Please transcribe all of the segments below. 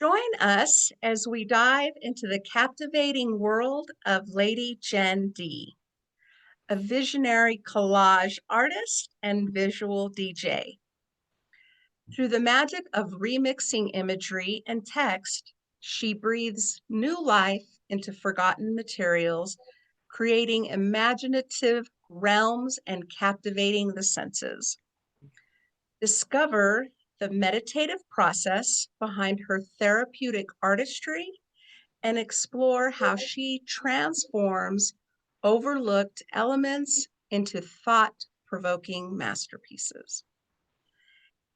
Join us as we dive into the captivating world of LadyJennD, a visionary collage artist and visual DJ. Through the magic of remixing imagery and text, she breathes new life into forgotten materials, creating imaginative realms and captivating the senses. Discover the meditative process behind her therapeutic artistry and explore how she transforms overlooked elements into thought-provoking masterpieces.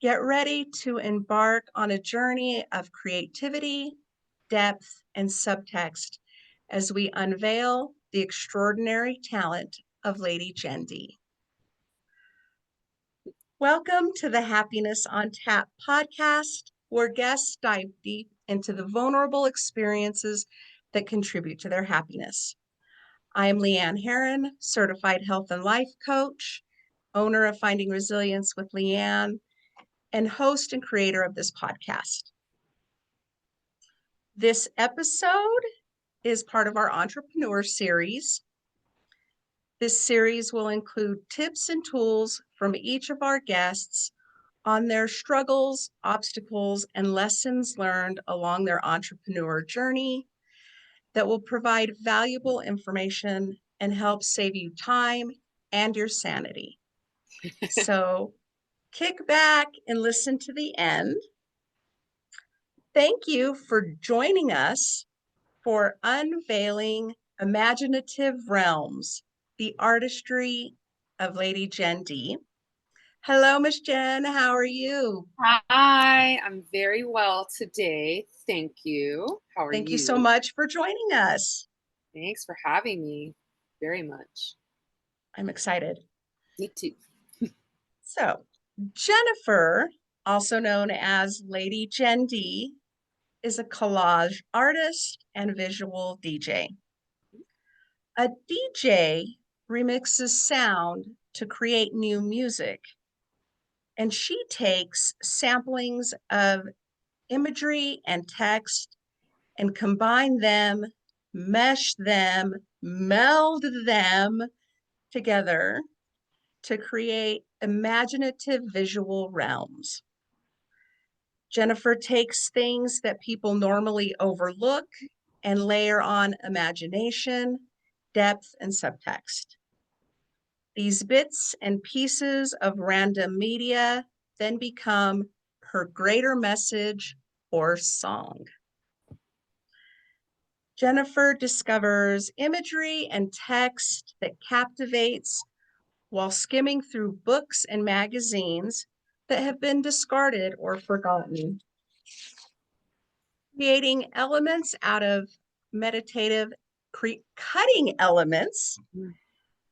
Get ready to embark on a journey of creativity, depth, and subtext as we unveil the extraordinary talent of LadyJennD. Welcome to the Happiness on Tap podcast, where guests dive deep into the vulnerable experiences that contribute to their happiness. I am Leanne Herron, certified health and life coach, owner of Finding Resilience with Leanne, and host and creator of this podcast. This episode is part of our entrepreneur series. This series will include tips and tools from each of our guests on their struggles, obstacles, and lessons learned along their entrepreneur journey that will provide valuable information and help save you time and your sanity. So kick back and listen to the end. Thank you for joining us for Unveiling Imaginative Realms, the artistry of LadyJennD. Hello, Miss Jen. How are you? Hi, I'm very well today. Thank you. How are Thank you so you? much for joining us. Thanks for having me very much. I'm excited. Me too. So, Jennifer, also known as LadyJennD, is a collage artist and visual DJ. A DJ remixes sound to create new music, and she takes samplings of imagery and text and combine them, mesh them, meld them together to create imaginative visual realms. Jennifer takes things that people normally overlook and layer on imagination, depth, and subtext. These bits and pieces of random media then become her greater message or song. Jennifer discovers imagery and text that captivates while skimming through books and magazines that have been discarded or forgotten. Creating elements out of meditative, cutting elements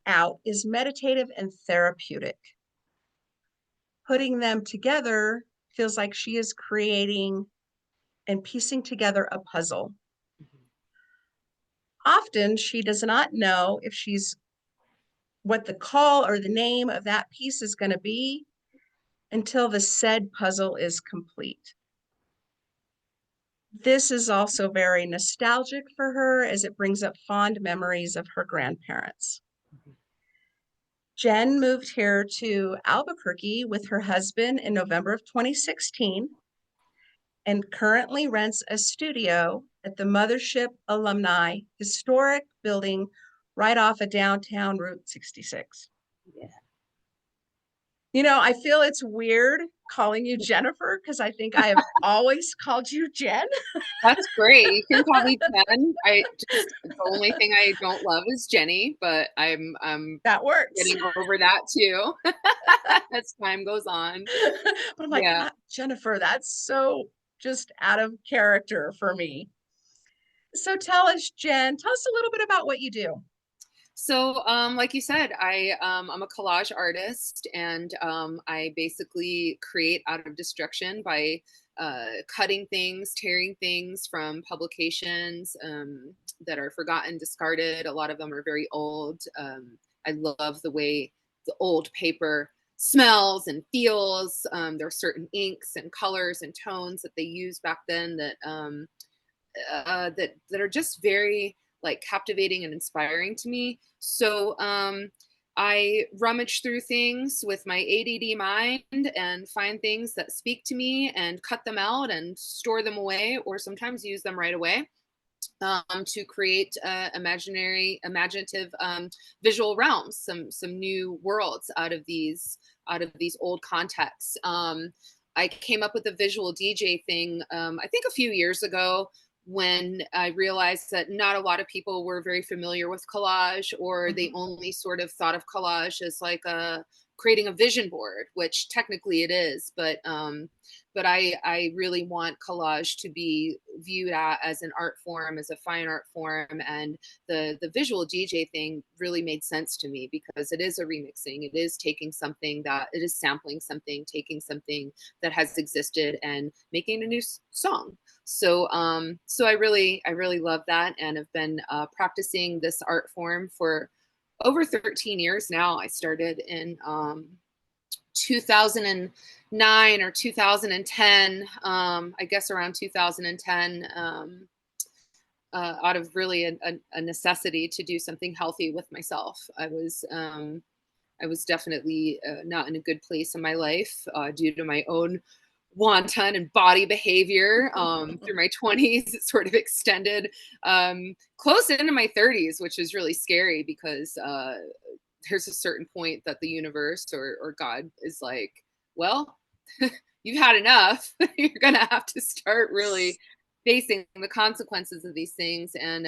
out is meditative and therapeutic. Putting them together feels like she is creating and piecing together a puzzle. Often she does not know if she's what the call or the name of that piece is going to be until the said puzzle is complete. This is also very nostalgic for her as it brings up fond memories of her grandparents. Jen moved here to Albuquerque with her husband in November of 2016 and currently rents a studio at the Mothership Alumni historic building right off of downtown Route 66. Yeah. You know, I feel it's weird calling you Jennifer because I think I have always called you Jen. That's great. You can call me Jen. The only thing I don't love is Jenny, but I'm That works. getting over that too as time goes on. But I'm like, Yeah. Jennifer, that's so just out of character for me. So tell us, Jen, tell us a little bit about what you do. So, like you said, I'm a collage artist, and I basically create out of destruction by cutting things, tearing things from publications that are forgotten, discarded. A lot of them are very old. I love the way the old paper smells and feels. There are certain inks and colors and tones that they used back then that that are just very like captivating and inspiring to me. So I rummage through things with my ADD mind and find things that speak to me and cut them out and store them away, or sometimes use them right away to create imaginative visual realms, some new worlds out of these old contexts. I came up with a visual DJ thing, I think a few years ago, when I realized that not a lot of people were very familiar with collage, or they Mhm. only sort of thought of collage as like a creating a vision board, which technically it is, but I really want collage to be viewed as an art form, as a fine art form, and the visual DJ thing really made sense to me because it is a remixing. It is taking something that it is sampling something, taking something that has existed and making a new song. So so I really love that, and have been practicing this art form for over 13 years now. I started in 2009 or 2010, I guess around 2010, out of really a necessity to do something healthy with myself. I was definitely not in a good place in my life due to my own wanton and body behavior through my 20s. It sort of extended close into my 30s, which is really scary because there's a certain point that the universe or God is like, well, you've had enough. You're gonna have to start really facing the consequences of these things. And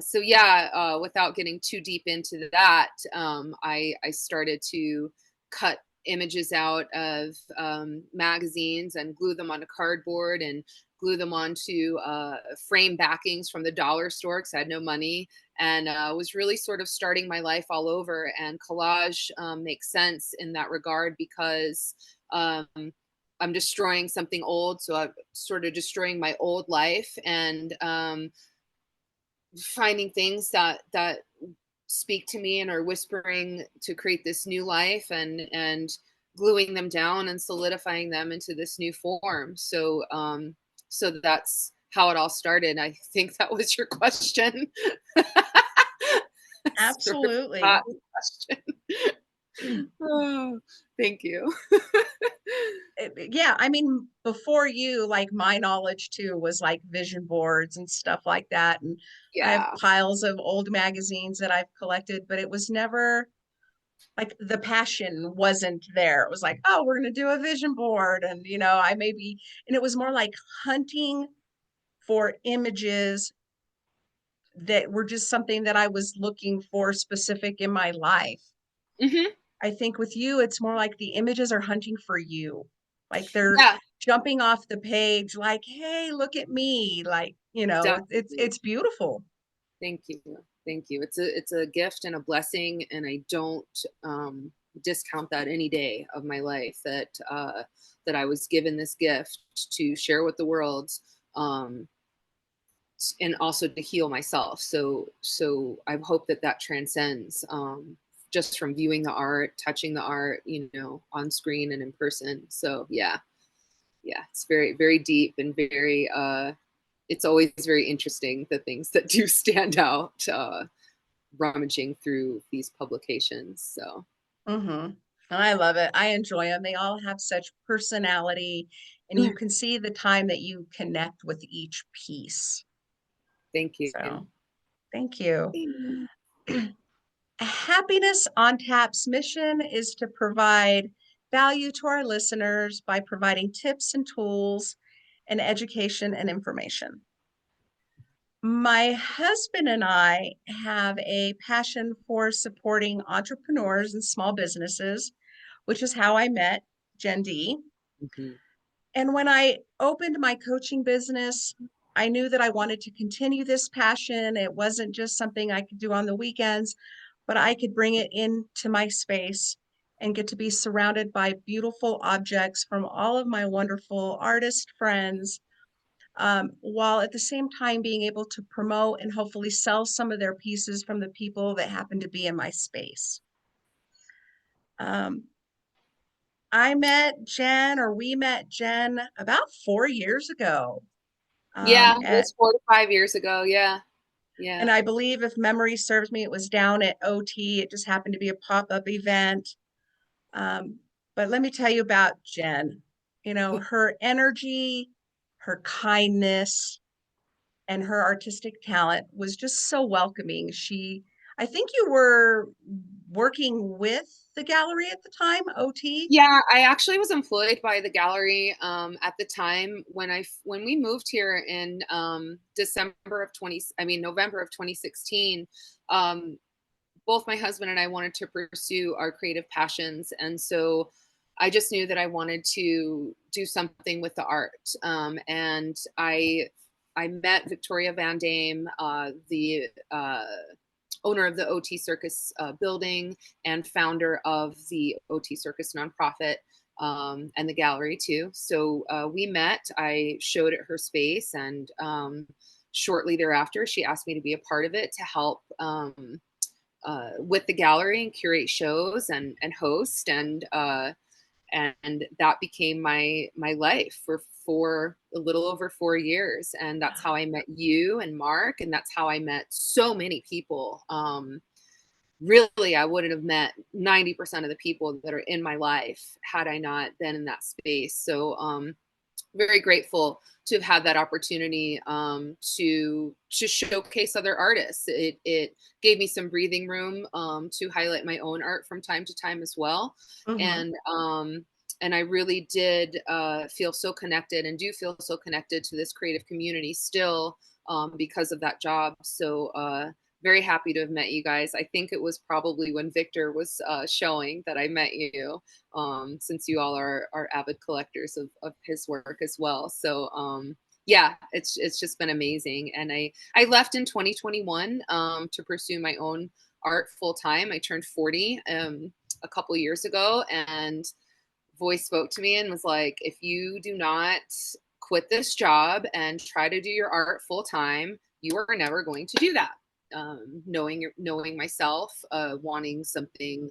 so yeah, without getting too deep into that, I started to cut images out of magazines and glue them onto cardboard and glue them onto frame backings from the dollar store because I had no money, and was really sort of starting my life all over. And collage makes sense in that regard because um, I'm destroying something old, so I'm sort of destroying my old life, and finding things that speak to me and are whispering to create this new life, and gluing them down and solidifying them into this new form. So so that's how it all started. I think that was your question. Sort of Absolutely. hot question. Oh, thank you. Yeah, I mean, before you, like my knowledge too was like vision boards and stuff like that. And I have Yeah. piles of old magazines that I've collected, but it was never like the passion wasn't there. It was like, oh, we're going to do a vision board. And, I maybe, and it was more like hunting for images that were just something that I was looking for specific in my life. Hmm. I think with you, it's more like the images are hunting for you. Like they're Yeah, jumping off the page, like, hey, look at me. Like, it's definitely. beautiful. Thank you. Thank you. It's a gift and a blessing, and I don't discount that any day of my life that that I was given this gift to share with the world, um, and also to heal myself. So I hope that that transcends just from viewing the art, touching the art, on screen and in person. So yeah, it's very deep and very it's always very interesting, the things that do stand out, rummaging through these publications. So Mm-hmm. I love it. I enjoy them. They all have such personality, and you can see the time that you connect with each piece. thank you. So, thank you. Happiness on Tap's mission is to provide value to our listeners by providing tips and tools and education and information. My husband and I have a passion for supporting entrepreneurs and small businesses, which is how I met JennD. Mhm. And when I opened my coaching business, I knew that I wanted to continue this passion. It wasn't just something I could do on the weekends, but I could bring it into my space and get to be surrounded by beautiful objects from all of my wonderful artist friends, while at the same time being able to promote and hopefully sell some of their pieces from the people that happen to be in my space. Um, I met Jen, or we met Jen about 4 years ago. Yeah, it At was 4 to 5 years ago. Yeah. Yeah. And I believe, if memory serves me, it was down at OT. It just happened to be a pop-up event. Um, but let me tell you about Jen. You know, her energy, her kindness, and her artistic talent was just so welcoming. I think you were working with the gallery at the time, OT. Yeah, I actually was employed by the gallery at the time when we moved here in November of 2016. Um, Both my husband and I wanted to pursue our creative passions, and so I just knew that I wanted to do something with the art. And I met Victoria Van Dame, the owner of the OT Circus building and founder of the OT Circus nonprofit, and the gallery too. So we met. I showed at her space, and shortly thereafter, she asked me to be a part of it to help with the gallery and curate shows and host, and that became my life for a little over 4 years. And that's how I met you and Mark, and that's how I met so many people. Really, I wouldn't have met 90% of the people that are in my life had I not been in that space. So very grateful to have had that opportunity to showcase other artists. It gave me some breathing room to highlight my own art from time to time as well, Mhm. and I really did feel so connected, and do feel so connected to this creative community still, because of that job. So very happy to have met you guys. I think it was probably when Victor was showing that I met you, since you all are avid collectors of his work as well. So yeah, it's just been amazing. And I left in 2021 to pursue my own art full time. I turned 40 a couple years ago, and voice spoke to me and was like, if you do not quit this job and try to do your art full time, you are never going to do that. Knowing myself, wanting something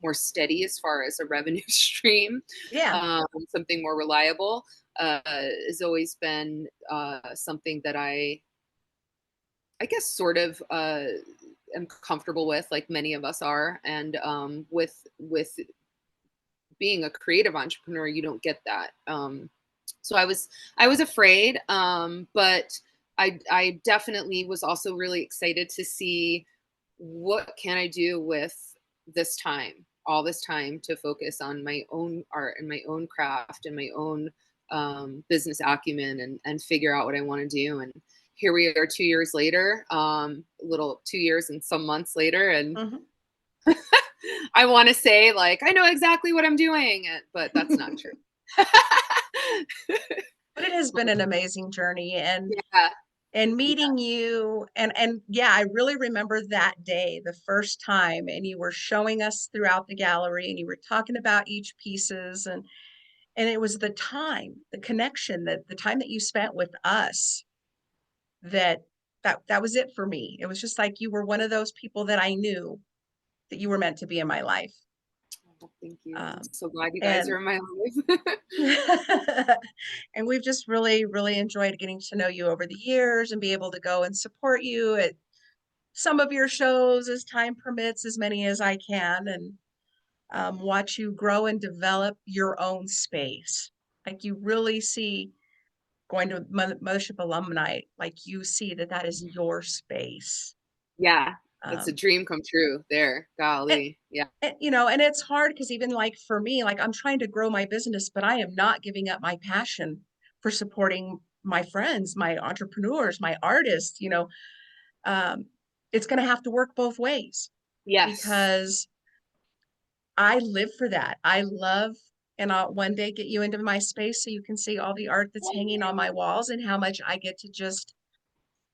more steady as far as a revenue stream, Yeah. something more reliable, has always been something that I guess sort of am comfortable with, like many of us are. And with being a creative entrepreneur, you don't get that. So I was afraid, but I definitely was also really excited to see what can I do with all this time to focus on my own art and my own craft and my own business acumen, and figure out what I want to do. And here we are 2 years later, a little 2 years and some months later, and Mhm. I want to say like I know exactly what I'm doing, but that's not true. But it has been an amazing journey, Yeah, and yeah, meeting you, and yeah, I really remember that day, the first time, and you were showing us throughout the gallery, and you were talking about each pieces, and it was the time, the connection, that the time that you spent with us, that that was it for me. It was just like you were one of those people that I knew that you were meant to be in my life. well, thank you. I'm Um, so glad you guys and are in my life. and we've just really, really enjoyed getting to know you over the years, and be able to go and support you at some of your shows as time permits, as many as I can, and watch you grow and develop your own space. Like, you really see, going to Mothership alumni, like, you see that that is your space. Yeah, that's a Um, dream come true there. and, Golly. Yeah. and it's hard because, even like for me, like, I'm trying to grow my business, but I am not giving up my passion for supporting my friends, my entrepreneurs, my artists. Um, it's going to have to work both ways, Yes. because I live for that. I love, and I'll one day get you into my space so you can see all the art that's hanging on my walls, and how much I get to just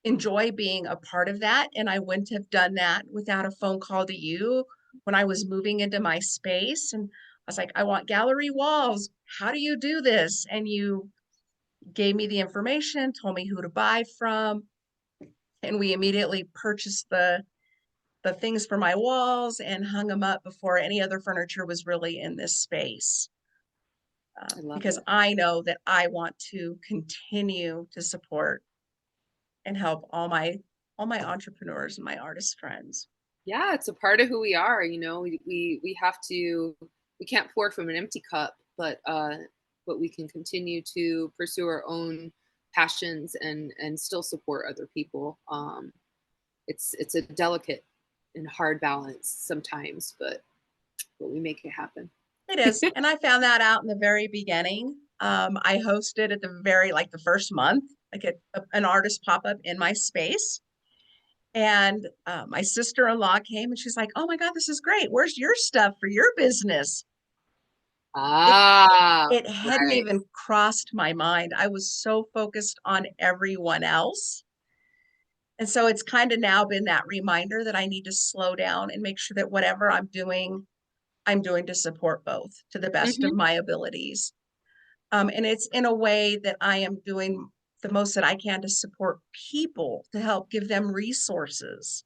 enjoy being a part of that. And I wouldn't have done that without a phone call to you when I was moving into my space. And I was like, I want gallery walls. How do you do this? And you gave me the information, told me who to buy from, and we immediately purchased the the things for my walls and hung them up before any other furniture was really in this space. I love Because it. I know that I want to continue to support and help all my entrepreneurs and my artist friends. Yeah, it's a part of who we are. We have to, we can't pour from an empty cup, but we can continue to pursue our own passions and still support other people. It's a delicate and hard balance sometimes, but we make it happen. It is. And I found that out in the very beginning. I hosted at the very, like the first month, I get an artist pop up in my space. And my sister-in-law came and she's like, "Oh my God, this is great. Where's your stuff for your business?" It Ah, it hadn't right. even crossed my mind. I was so focused on everyone else. And so it's kind of now been that reminder that I need to slow down and make sure that whatever I'm doing to support both to the best of Hmm. my abilities. And it's in a way that I am doing the most that I can to support people, to help give them resources,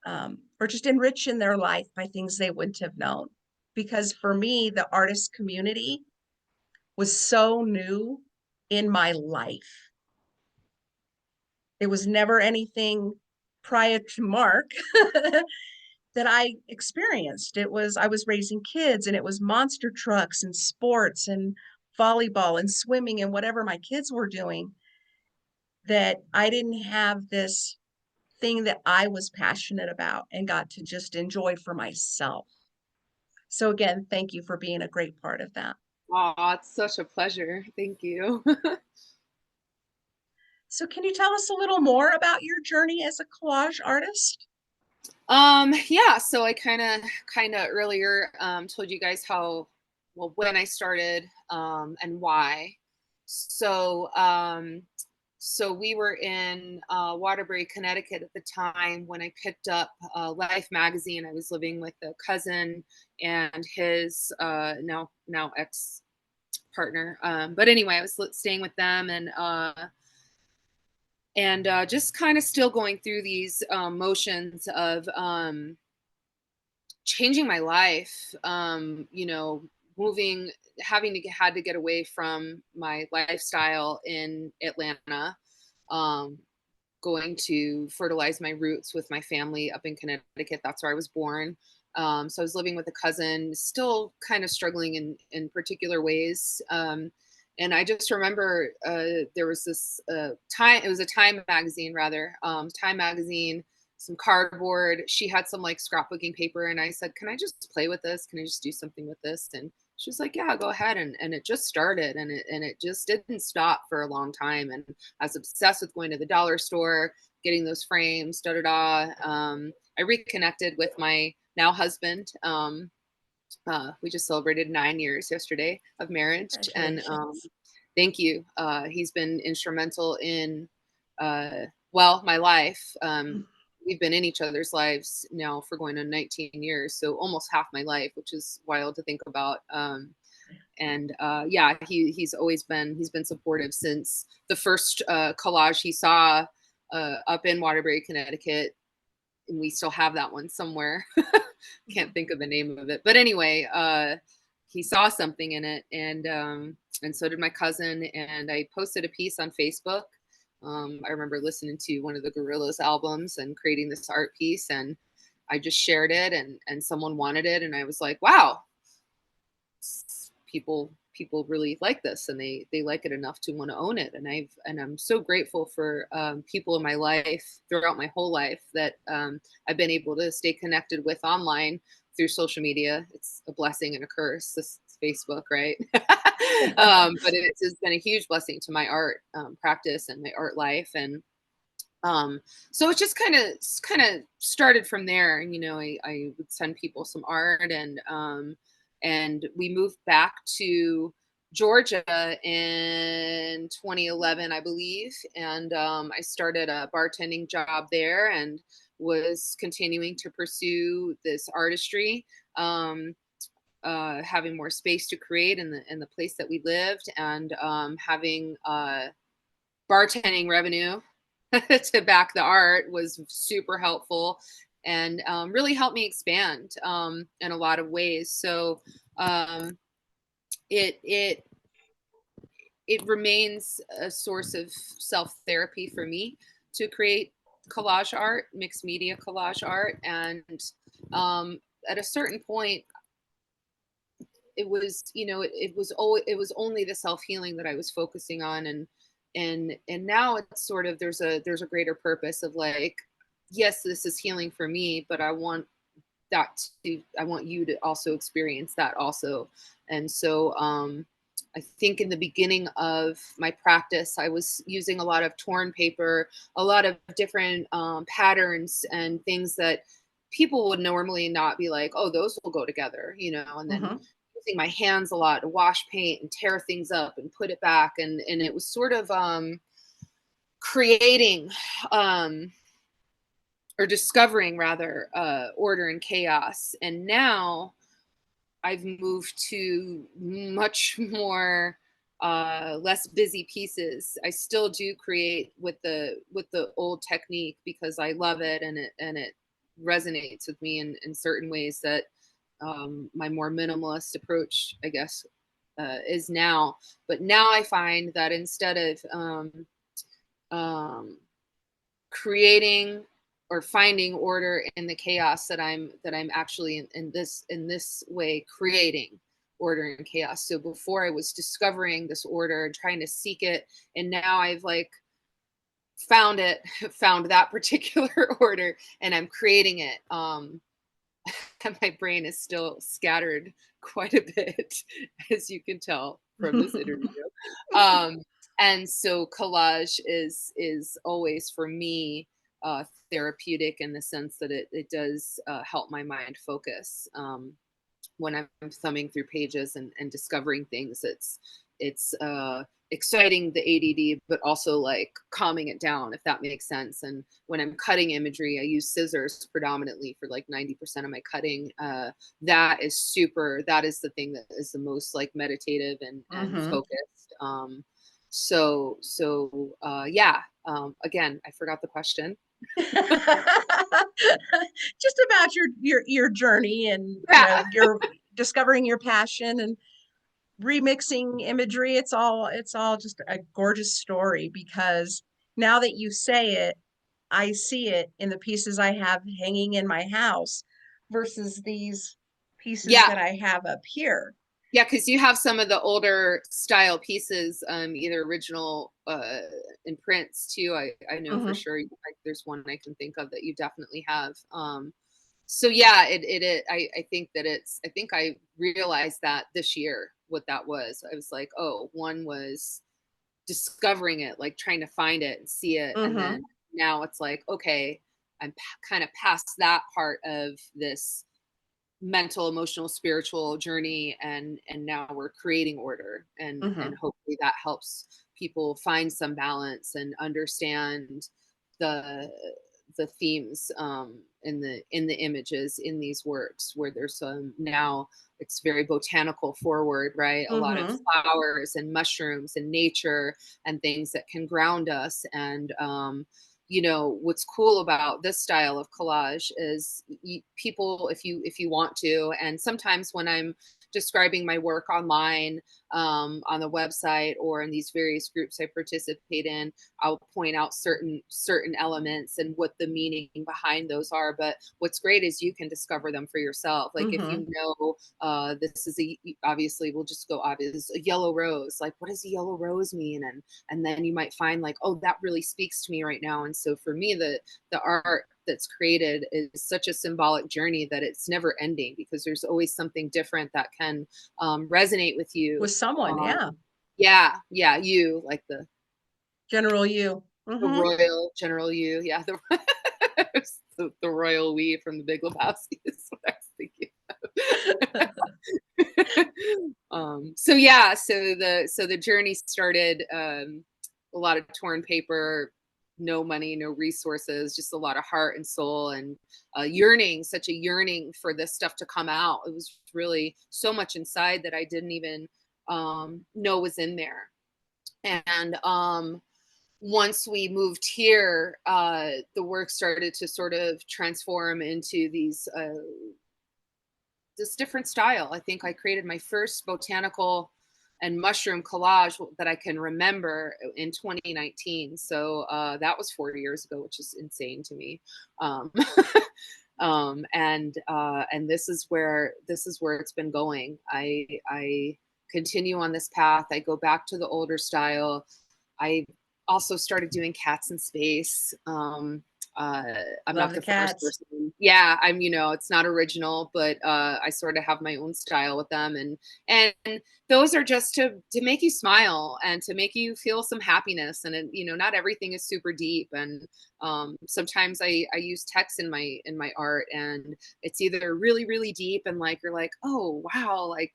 or just enrich in their life by things they wouldn't have known. Because for me, the artist community was so new in my life. It was never anything prior to Mark that I experienced. I was raising kids and it was monster trucks and sports and volleyball and swimming and whatever my kids were doing, that I didn't have this thing that I was passionate about and got to just enjoy for myself. So again, thank you for being a great part of that. Oh, it's such a pleasure. Thank you. So can you tell us a little more about your journey as a collage artist? Yeah, so I kind of earlier told you guys how, well, when I started and why. So so we were in Waterbury, Connecticut at the time when I picked up Life magazine. I was living with a cousin and his now ex partner. But anyway, I was staying with them and just kind of still going through these motions of changing my life. Moving, had to get away from my lifestyle in Atlanta, um, going to fertilize my roots with my family up in Connecticut. That's where I was born. So I was living with a cousin, still kind of struggling in particular ways. And I just remember there was this Time. It was a Time magazine, rather. Time magazine, some cardboard. She had some like scrapbooking paper, and I said, "Can I just play with this? Can I just do something with this?" And she was like, "Yeah, go ahead." And it just started, and it just didn't stop for a long time. And I was obsessed with going to the dollar store, getting those frames, da da da. I reconnected with my now husband. We just celebrated 9 years yesterday of marriage, and Congratulations. thank you. He's been instrumental in, well, my life. We've been in each other's lives now for going on 19 years, so almost half my life, which is wild to think about. And yeah, he's been supportive since the first collage he saw up in Waterbury, Connecticut, and we still have that one somewhere. Can't think of the name of it, but anyway, he saw something in it, and so did my cousin. And I posted a piece on Facebook. I remember listening to one of the Gorillaz albums and creating this art piece, and I just shared it, and someone wanted it, and I was like, wow, people really like this, and they like it enough to want to own it. And I'm so grateful for people in my life throughout my whole life that I've been able to stay connected with online through social media. It's a blessing and a curse, this Facebook, right? But it's been a huge blessing to my art practice and my art life. And so it just kind of started from there. And I would send people some art, and we moved back to Georgia in 2011, I believe. And I started a bartending job there and was continuing to pursue this artistry, having more space to create in the place that we lived, and having bartending revenue to back the art was super helpful. and really helped me expand in a lot of ways. So um, it it it remains a source of self therapy for me to create collage art, mixed media collage art, and um, at a certain point, it was, it was only the self healing that I was focusing on, and now it's sort of, there's a greater purpose of like, yes, this is healing for me, but I want you to also experience that also. And so I think in the beginning of my practice, I was using a lot of torn paper, a lot of different patterns and things that people would normally not be like, oh, those will go together, and then Mm-hmm. using my hands a lot to wash paint and tear things up and put it back. And it was sort of creating um, or discovering rather order and chaos. And now I've moved to much more less busy pieces. I still do create with the old technique because I love it, and it resonates with me in certain ways that my more minimalist approach, I guess, is now. But now I find that instead of um, creating or finding order in the chaos, that I'm actually in this way creating order and chaos. So before I was discovering this order and trying to seek it, and now I've like found it, found that particular order, and I'm creating it. And my brain is still scattered quite a bit, as you can tell from this interview. Um, and so collage is always for me therapeutic in the sense that it does help my mind focus. When I'm thumbing through pages and discovering things, it's exciting the ADD, but also like calming it down, if that makes sense. And when I'm cutting imagery, I use scissors predominantly for like 90% of my cutting. That is the thing that is the most like meditative and Mm-hmm. focused. Yeah. Again, I forgot the question. Just about your journey, and Yeah. you're discovering your passion and remixing imagery. It's all just a gorgeous story, because now that you say it, I see it in the pieces I have hanging in my house versus these pieces Yeah. that I have up here. Yeah, because you have some of the older style pieces, either original in prints too. I know for Hmm. sure. Like, there's one I can think of that you definitely have. So yeah, I think that I think I realized that this year what that was. I was like, oh, one was discovering it, like trying to find it and see it, and then Hmm. now it's like, okay, I'm kind of past that part of this mental, emotional, spiritual journey, and now we're creating order, and Hmm. hopefully that helps people find some balance and understand the the themes in the images in these works, where there's some, now it's very botanical forward, right? A lot of Hmm. flowers and mushrooms and nature and things that can ground us. And what's cool about this style of collage is people, if you want to, and sometimes when I'm describing my work online, on the website or in these various groups I participate in, I'll point out certain elements and what the meaning behind those are. But what's great is you can discover them for yourself. Like if Hmm. you know, this is obviously, we'll just go obvious, a yellow rose. Like, what does a yellow rose mean? And then you might find like, oh, that really speaks to me right now. And so for me, the art that's created is such a symbolic journey that it's never ending, because there's always something different that can resonate with you. With someone, Um, yeah. yeah, yeah, you like General you. the Hmm. royal general you, yeah, the royal we from the Big Lebowski is what I was thinking. So yeah, so the journey started, a lot of torn paper, no money, no resources, just a lot of heart and soul, and yearning, such a yearning for this stuff to come out. It was really so much inside that I didn't even know was in there. And once we moved here, the work started to sort of transform into this different style. I think I created my first botanical and mushroom collage that I can remember in 2019. So that was 4 years ago, which is insane to me. Um, and this is where it's been going. I continue on this path. I go back to the older style. I also started doing cats in space. Uh, I'm Love not the the first cats. person. Yeah, I'm, it's not original, but I sort of have my own style with them, and those are just to make you smile and to make you feel some happiness. And not everything is super deep, and sometimes I use text in my art, and it's either really really deep and like you're like, oh wow, like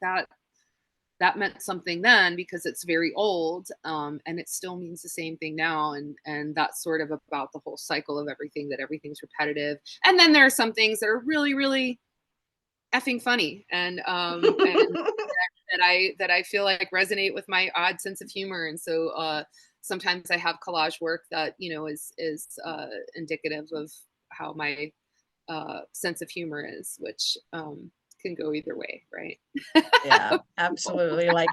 that meant something then because it's very old, and it still means the same thing now, and that's sort of about the whole cycle of everything, that everything's repetitive. And then there are some things that are really really effing funny, and that I feel like resonate with my odd sense of humor. And so sometimes I have collage work that is indicative of how my sense of humor is, which can go either way, right? Yeah, absolutely. Like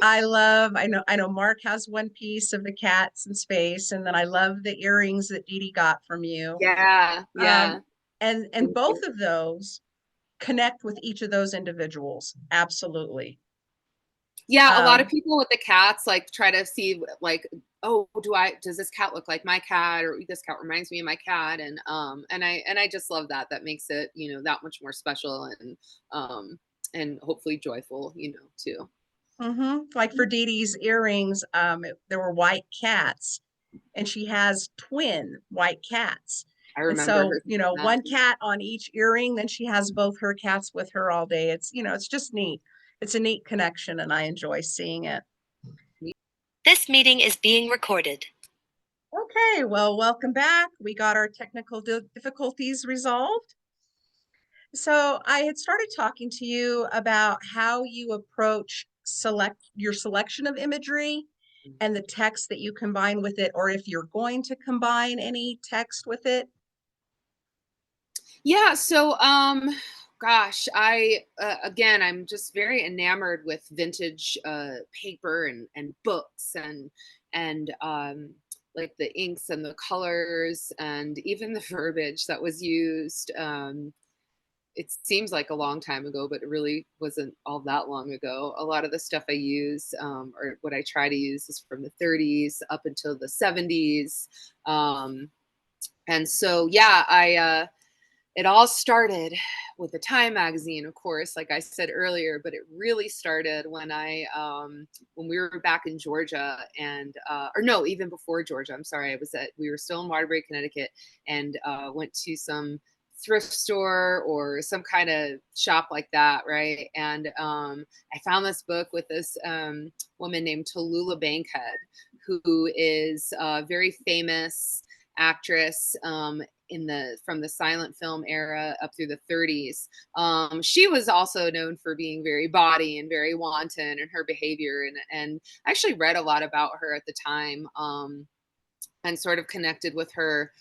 I know Mark has one piece of the cats in space, and then I love the earrings that Dee Dee got from you. Yeah, Um, yeah. and Thank both you. of those connect with each of those individuals. Yeah, a lot of Um, people with the cats like try to see like, oh, does this cat look like my cat, or this cat reminds me of my cat, and I just love that. That makes it, that much more special, and hopefully joyful, too. like for Dee Dee's earrings, there were white cats, and she has twin white cats. I And remember so, her saying that. one cat on each earring, then she has both her cats with her all day. It's just neat. It's a neat connection, and I enjoy seeing it. This meeting is being recorded. Okay, well, welcome back. We got our technical difficulties resolved. So I had started talking to you about how you approach your selection of imagery and the text that you combine with it, or if you're going to combine any text with it. Yeah, so gosh, I again, I'm just very enamored with vintage paper and books, and like the inks and the colors and even the verbiage that was used. It seems like a long time ago, but it really wasn't all that long ago. A lot of the stuff I use, or what I try to use, is from the 30s up until the 70s. And so, yeah, it all started with the Time magazine, of course, like I said earlier, but it really started when we were back in Georgia, and or no, even before Georgia. I'm sorry, we were still in Waterbury, Connecticut, and went to some thrift store or some kind of shop like that, right? And I found this book with this woman named Tallulah Bankhead, who is a very famous actress, from the silent film era up through the 30s. She was also known for being very bawdy and very wanton in her behavior, and I actually read a lot about her at the time, and sort of connected with her,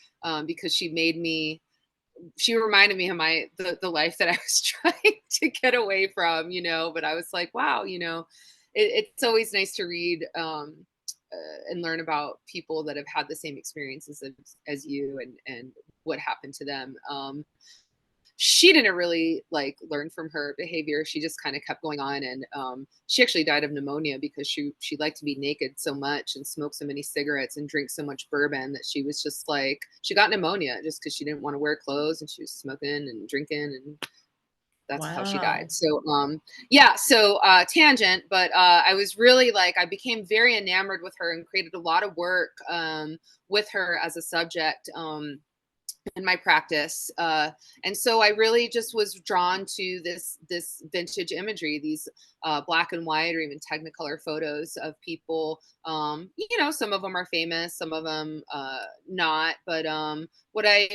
because she reminded me of the life that I was trying to get away from, but I was like, wow, it's always nice to read, and learn about people that have had the same experiences as you, and what happened to them. She didn't really like learn from her behavior. She just kind of kept going on, and she actually died of pneumonia because she liked to be naked so much and smoke so many cigarettes and drink so much bourbon that she was just like, she got pneumonia just because she didn't want to wear clothes, and she was smoking and drinking, and that's how she died. Wow. So yeah, so tangent, but I was really like, I became very enamored with her and created a lot of work with her as a subject, in my practice, and so I really just was drawn to this vintage imagery, these black and white or even technicolor photos of people. Some of them are famous, some of them not, but what I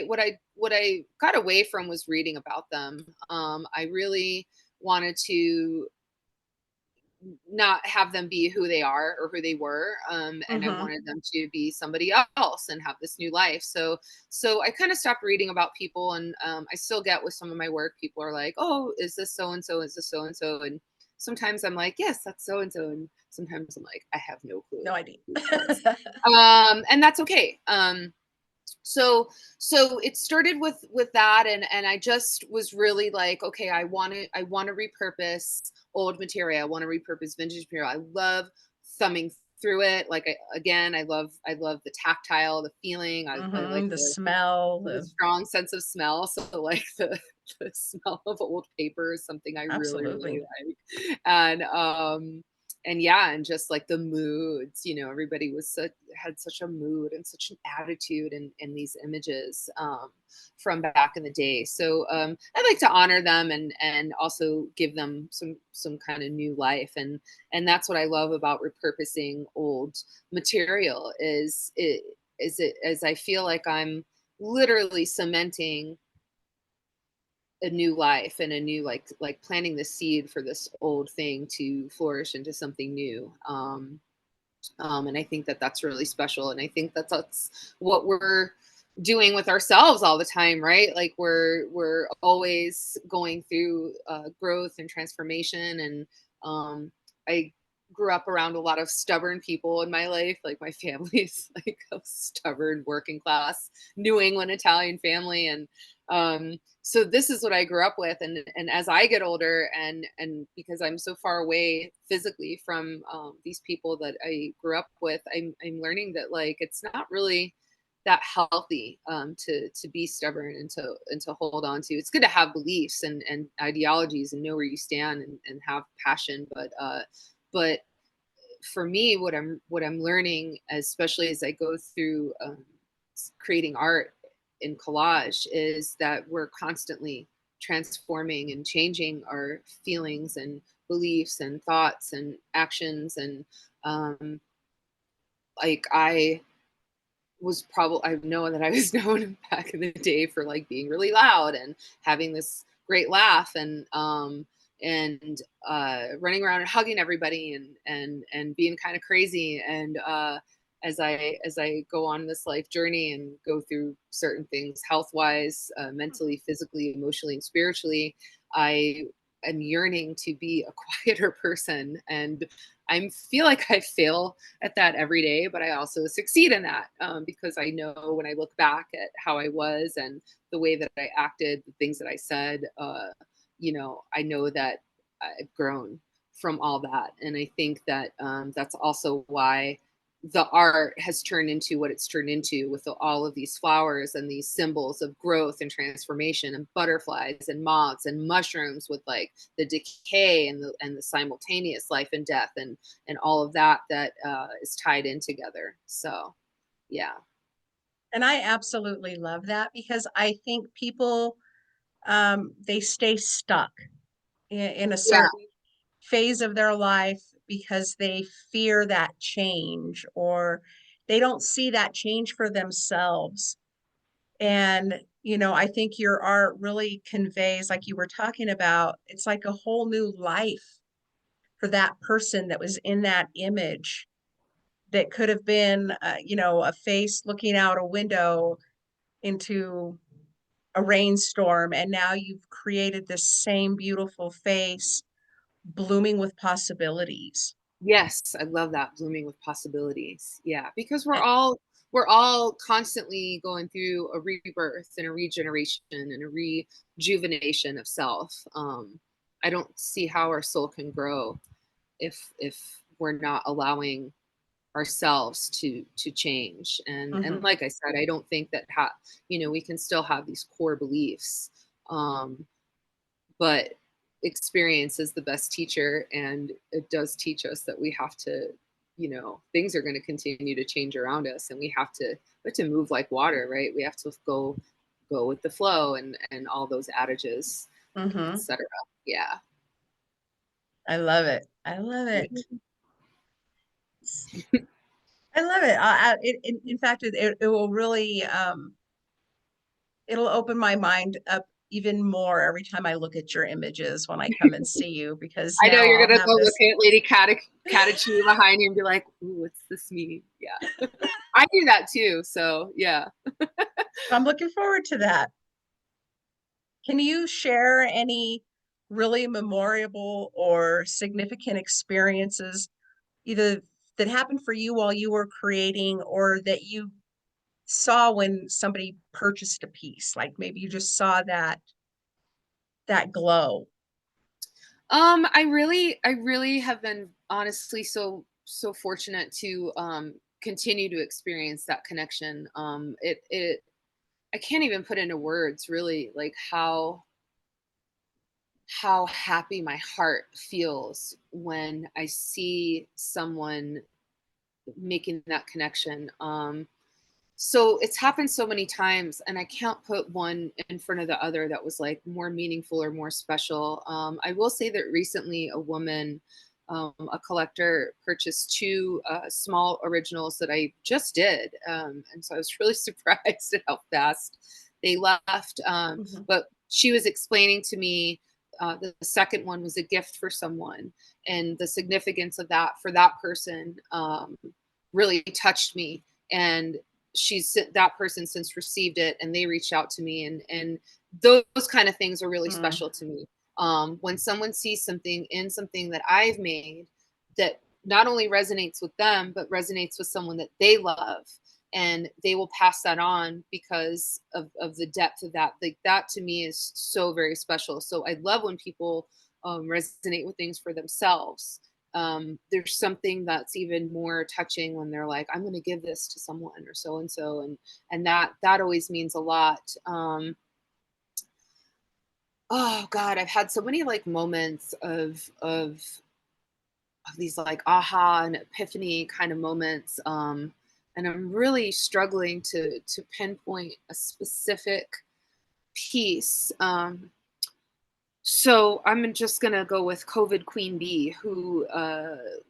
got away from was reading about them. I really wanted to not have them be who they are or who they were. And I Mm-hmm. wanted them to be somebody else and have this new life. So I kind of stopped reading about people, and I still get with some of my work, people are like, oh, is this so and so, is this so and so, and sometimes I'm like, yes, that's so and so, and sometimes I'm like, I have no clue No idea. who that is. And that's okay. So it started with that, and I just was really like, okay, I want to repurpose old material, I want to repurpose vintage material. I love thumbing through it. Like, I love the tactile, the feeling. I like Mm-hmm. The smell. the strong sense of smell. So like the smell of old paper is something I really, really Absolutely. like. And yeah, and just like the moods, everybody had such a mood and such an attitude in these images, from back in the day. So I like to honor them, and also give them some kind of new life. And that's what I love about repurposing old material, is I feel like I'm literally cementing a new life, and a new, like planting the seed for this old thing to flourish into something new. And I think that that's really special, and I think that that's what we're doing with ourselves all the time, right? Like, we're always going through growth and transformation. And I grew up around a lot of stubborn people in my life. Like, my family's like a stubborn working class New England Italian family, and so this is what I grew up with. And as I get older, and because I'm so far away physically from these people that I grew up with, I'm learning that, like, it's not really that healthy, to be stubborn, and to hold on to. It's good to have beliefs and ideologies, and know where you stand, and have passion, but for me, what I'm learning, especially as I go through creating art in collage, is that we're constantly transforming and changing our feelings and beliefs and thoughts and actions. And um, like, I know that I was known back in the day for, like, being really loud and having this great laugh, and running around and hugging everybody, and being kind of crazy. And as I go on this life journey and go through certain things, health wise, mentally, physically, emotionally, and spiritually, I am yearning to be a quieter person. And I feel like I fail at that every day, but I also succeed in that, because I know, when I look back at how I was, and the way that I acted, the things that I said, I know that I've grown from all that. And I think that that's also why the art has turned into what it's turned into, with all of these flowers and these symbols of growth and transformation, and butterflies and moths and mushrooms, with like the decay and the simultaneous life and death, and all of that is tied in together. So yeah. And I absolutely love that, because I think people, they stay stuck in a Yeah. certain phase of their life because they fear that change, or they don't see that change for themselves. And, I think your art really conveys, like you were talking about, it's like a whole new life for that person that was in that image, that could have been, a face looking out a window into a rainstorm. And now you've created this same beautiful face blooming with possibilities. Yes, I love that, blooming with possibilities. Yeah, because we're Eh, all constantly going through a rebirth and a regeneration and a rejuvenation of self. I don't see how our soul can grow if we're not allowing ourselves to change. And mhm. like I said, I don't think that we can still have these core beliefs, um, but experience is the best teacher, and it does teach us that we have to, things are going to continue to change around us, and we have to move like water, right? We have to go with the flow, and all those adages, Mhm. etc. Yeah. I love it. I love it. I love it. In fact, it will really, it'll open my mind up even more every time I look at your images when I come and see you, because I know now you're I'll gonna have go look this. at Lady Catachi behind you and be like, "Ooh, what's this mean?" Yeah, I do that too. So yeah. I'm looking forward to that. Can you share any really memorable or significant experiences, either that happened for you while you were creating, or that you saw when somebody purchased a piece? Like maybe you just saw that glow. I really have been honestly so fortunate to continue to experience that connection. It I can't even put into words really like how happy my heart feels when I see someone making that connection. So it's happened so many times, and I can't put one in front of the other that was like more meaningful or more special. I will say that recently a woman, a collector, purchased two small originals that I just did. And so I was really surprised at how fast they left. Mhm. But she was explaining to me the second one was a gift for someone, and the significance of that for that person really touched me. And that person since received it, and they reached out to me, and those kind of things are really Mm. special to me. When someone sees something in something that I've made that not only resonates with them but resonates with someone that they love, and they will pass that on because of the depth of that, like that to me is so very special. So I love when people resonate with things for themselves. There's something that's even more touching when they're like, I'm going to give this to someone or so and so, and that always means a lot. Oh God, I've had so many like moments of these like aha and epiphany kind of moments, and I'm really struggling to pinpoint a specific piece. So I'm just gonna go with COVID Queen Bee, who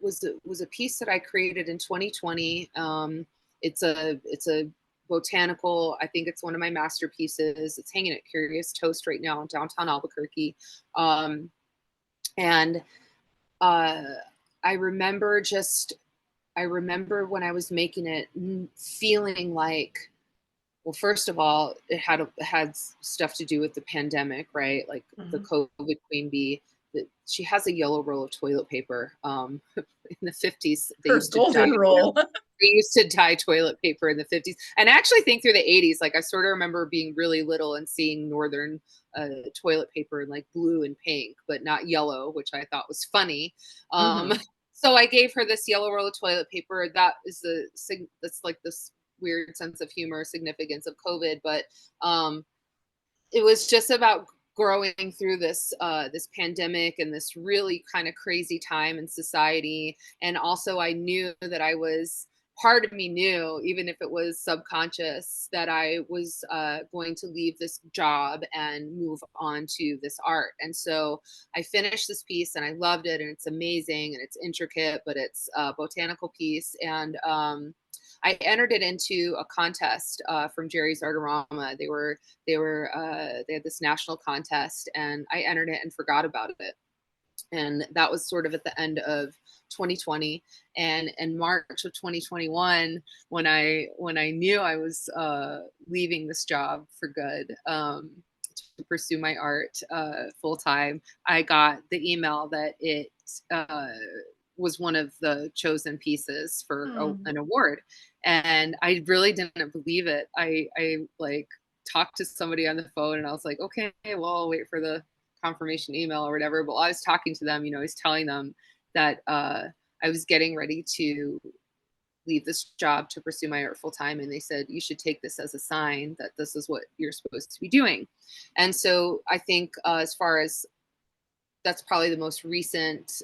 was a piece that I created in 2020. It's a botanical. I think it's one of my masterpieces. It's hanging at Curious Toast right now in downtown Albuquerque, and uh, I remember just I remember when I was making it, feeling like, well, first of all, it had stuff to do with the pandemic, right? Like the Mhm. COVID Queen Bee. She has a yellow roll of toilet paper. In the 50s, they Her used to dye. golden rule. They used to dye toilet paper in the 50s, and I actually think through the 80s. Like I sort of remember being really little and seeing northern toilet paper in like blue and pink, but not yellow, which I thought was funny. Mhm. So I gave her this yellow roll of toilet paper. That's like this weird sense of humor, significance of COVID, but it was just about growing through this pandemic and this really kind of crazy time in society. And also I knew that I was part of me knew, even if it was subconscious, that I was going to leave this job and move on to this art. And so I finished this piece and I loved it, and it's amazing and it's intricate, but it's a botanical piece. And I entered it into a contest from Jerry's Artorama. They had this national contest, and I entered it and forgot about it. And that was sort of at the end of 2020. And in March of 2021, when I knew I was leaving this job for good, to pursue my art full time, I got the email that it was one of the chosen pieces for Mm. an award. And I really didn't believe it. I like talked to somebody on the phone, and I was like, okay, well, I'll wait for the confirmation email or whatever. But while I was talking to them, I was telling them that I was getting ready to leave this job to pursue my art full time. And they said, you should take this as a sign that this is what you're supposed to be doing. And so I think as far as that's probably the most recent,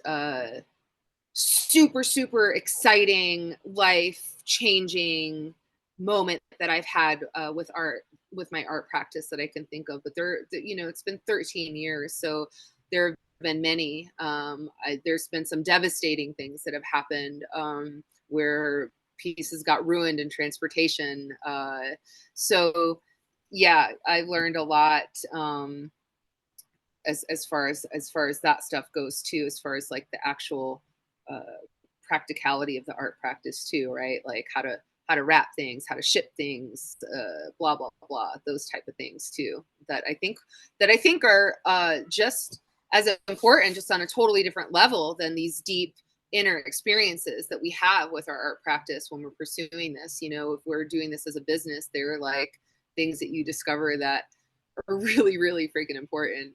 super exciting, life changing moment that I've had with art, with my art practice that I can think of. But it's been 13 years, so there have been many. There's been some devastating things that have happened, where pieces got ruined in transportation. So yeah, I learned a lot as far as that stuff goes too, as far as like the actual uh, practicality of the art practice too, right? Like how to wrap things, how to ship things, blah blah blah, those type of things too. That I think are just as important, just on a totally different level than these deep inner experiences that we have with our art practice when we're pursuing this. You know, if we're doing this as a business, there are like things that you discover that are really, really freaking important,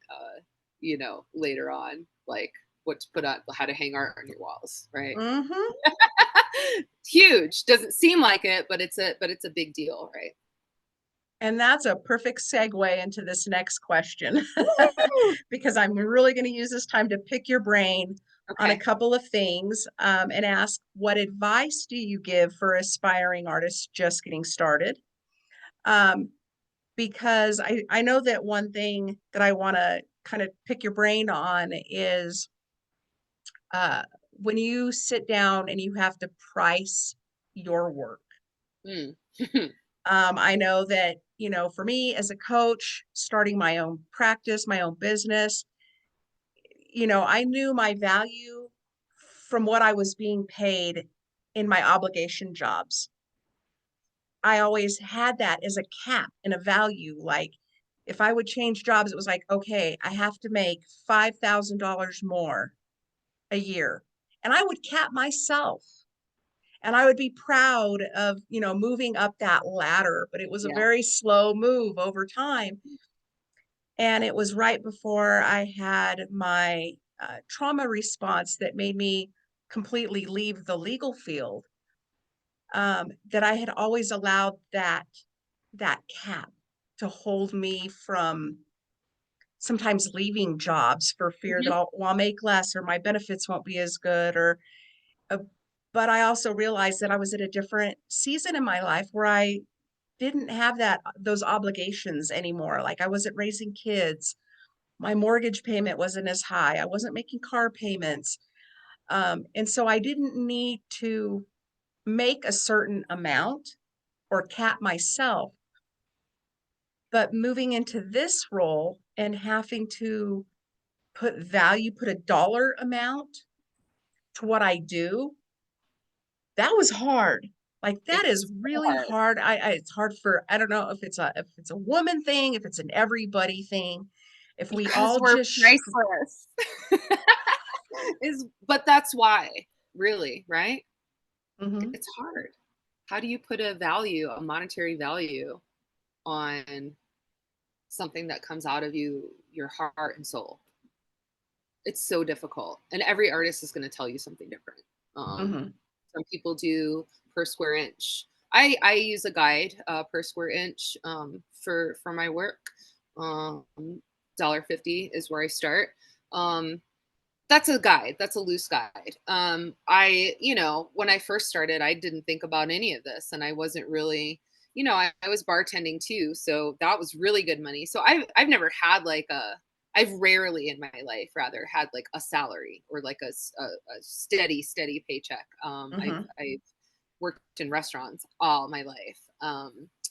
you know, later on, like what to put on, how to hang art on your walls, right? Mm-hmm. Huge. Doesn't seem like it, but it's a big deal, right? And that's a perfect segue into this next question, because I'm really going to use this time to pick your brain on a Okay. couple of things, and ask, what advice do you give for aspiring artists just getting started? Because I know that one thing that I want to kind of pick your brain on is uh, when you sit down and you have to price your work. Mm. I know that, you know, for me as a coach, starting my own practice, my own business, you know, I knew my value from what I was being paid in my obligation jobs. I always had that as a cap and a value. Like if I would change jobs, it was like, okay, I have to make $5,000 more a year. And I would cap myself. And I would be proud of, you know, moving up that ladder, but it was a Yeah. very slow move over time. And it was right before I had my trauma response that made me completely leave the legal field, that I had always allowed that cap to hold me from sometimes leaving jobs for fear that Mhm. I'll make less or my benefits won't be as good, or uh, but I also realized that I was at a different season in my life where I didn't have those obligations anymore. Like I wasn't raising kids. My mortgage payment wasn't as high. I wasn't making car payments. And so I didn't need to make a certain amount or cap myself. But moving into this role and having to put value, put a dollar amount to what I do, that was hard. Like that It's is so really hard. hard. It's hard for, I don't know if it's a woman thing, if it's an everybody thing, if we Because all we're just priceless. But that's why, really, right? Mhm. It's hard. How do you put a value, a monetary value, on something that comes out of your heart and soul? It's so difficult, and every artist is going to tell you something different. Mhm. Some people do per square inch. I use a guide, per square inch, for my work. um $1.50 is where I start. um that's a guide, that's a loose guide. I, you know, when I first started, I didn't think about any of this, and I wasn't really, you know, I was bartending too, so that was really good money. So I've never had like I've rarely in my life rather had like a salary or like a steady paycheck. Mhm. I've worked in restaurants all my life.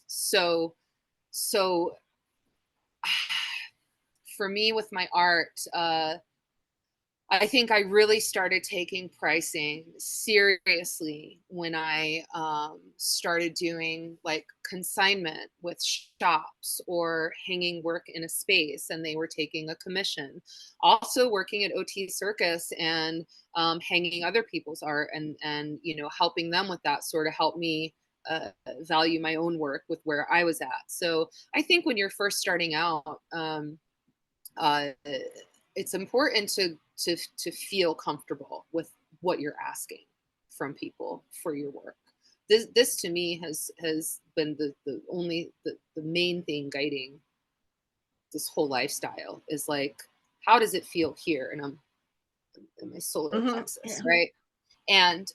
So so for me with my art, I think I really started taking pricing seriously when I started doing like consignment with shops or hanging work in a space and they were taking a commission. Also working at OT Circus and hanging other people's art and you know helping them with that sort of helped me value my own work with where I was at. So I think when you're first starting out, uh, it's important to feel comfortable with what you're asking from people for your work. This to me has been the main thing guiding this whole lifestyle is like, how does it feel here? And I'm in my solar Mhm. plexus, right? And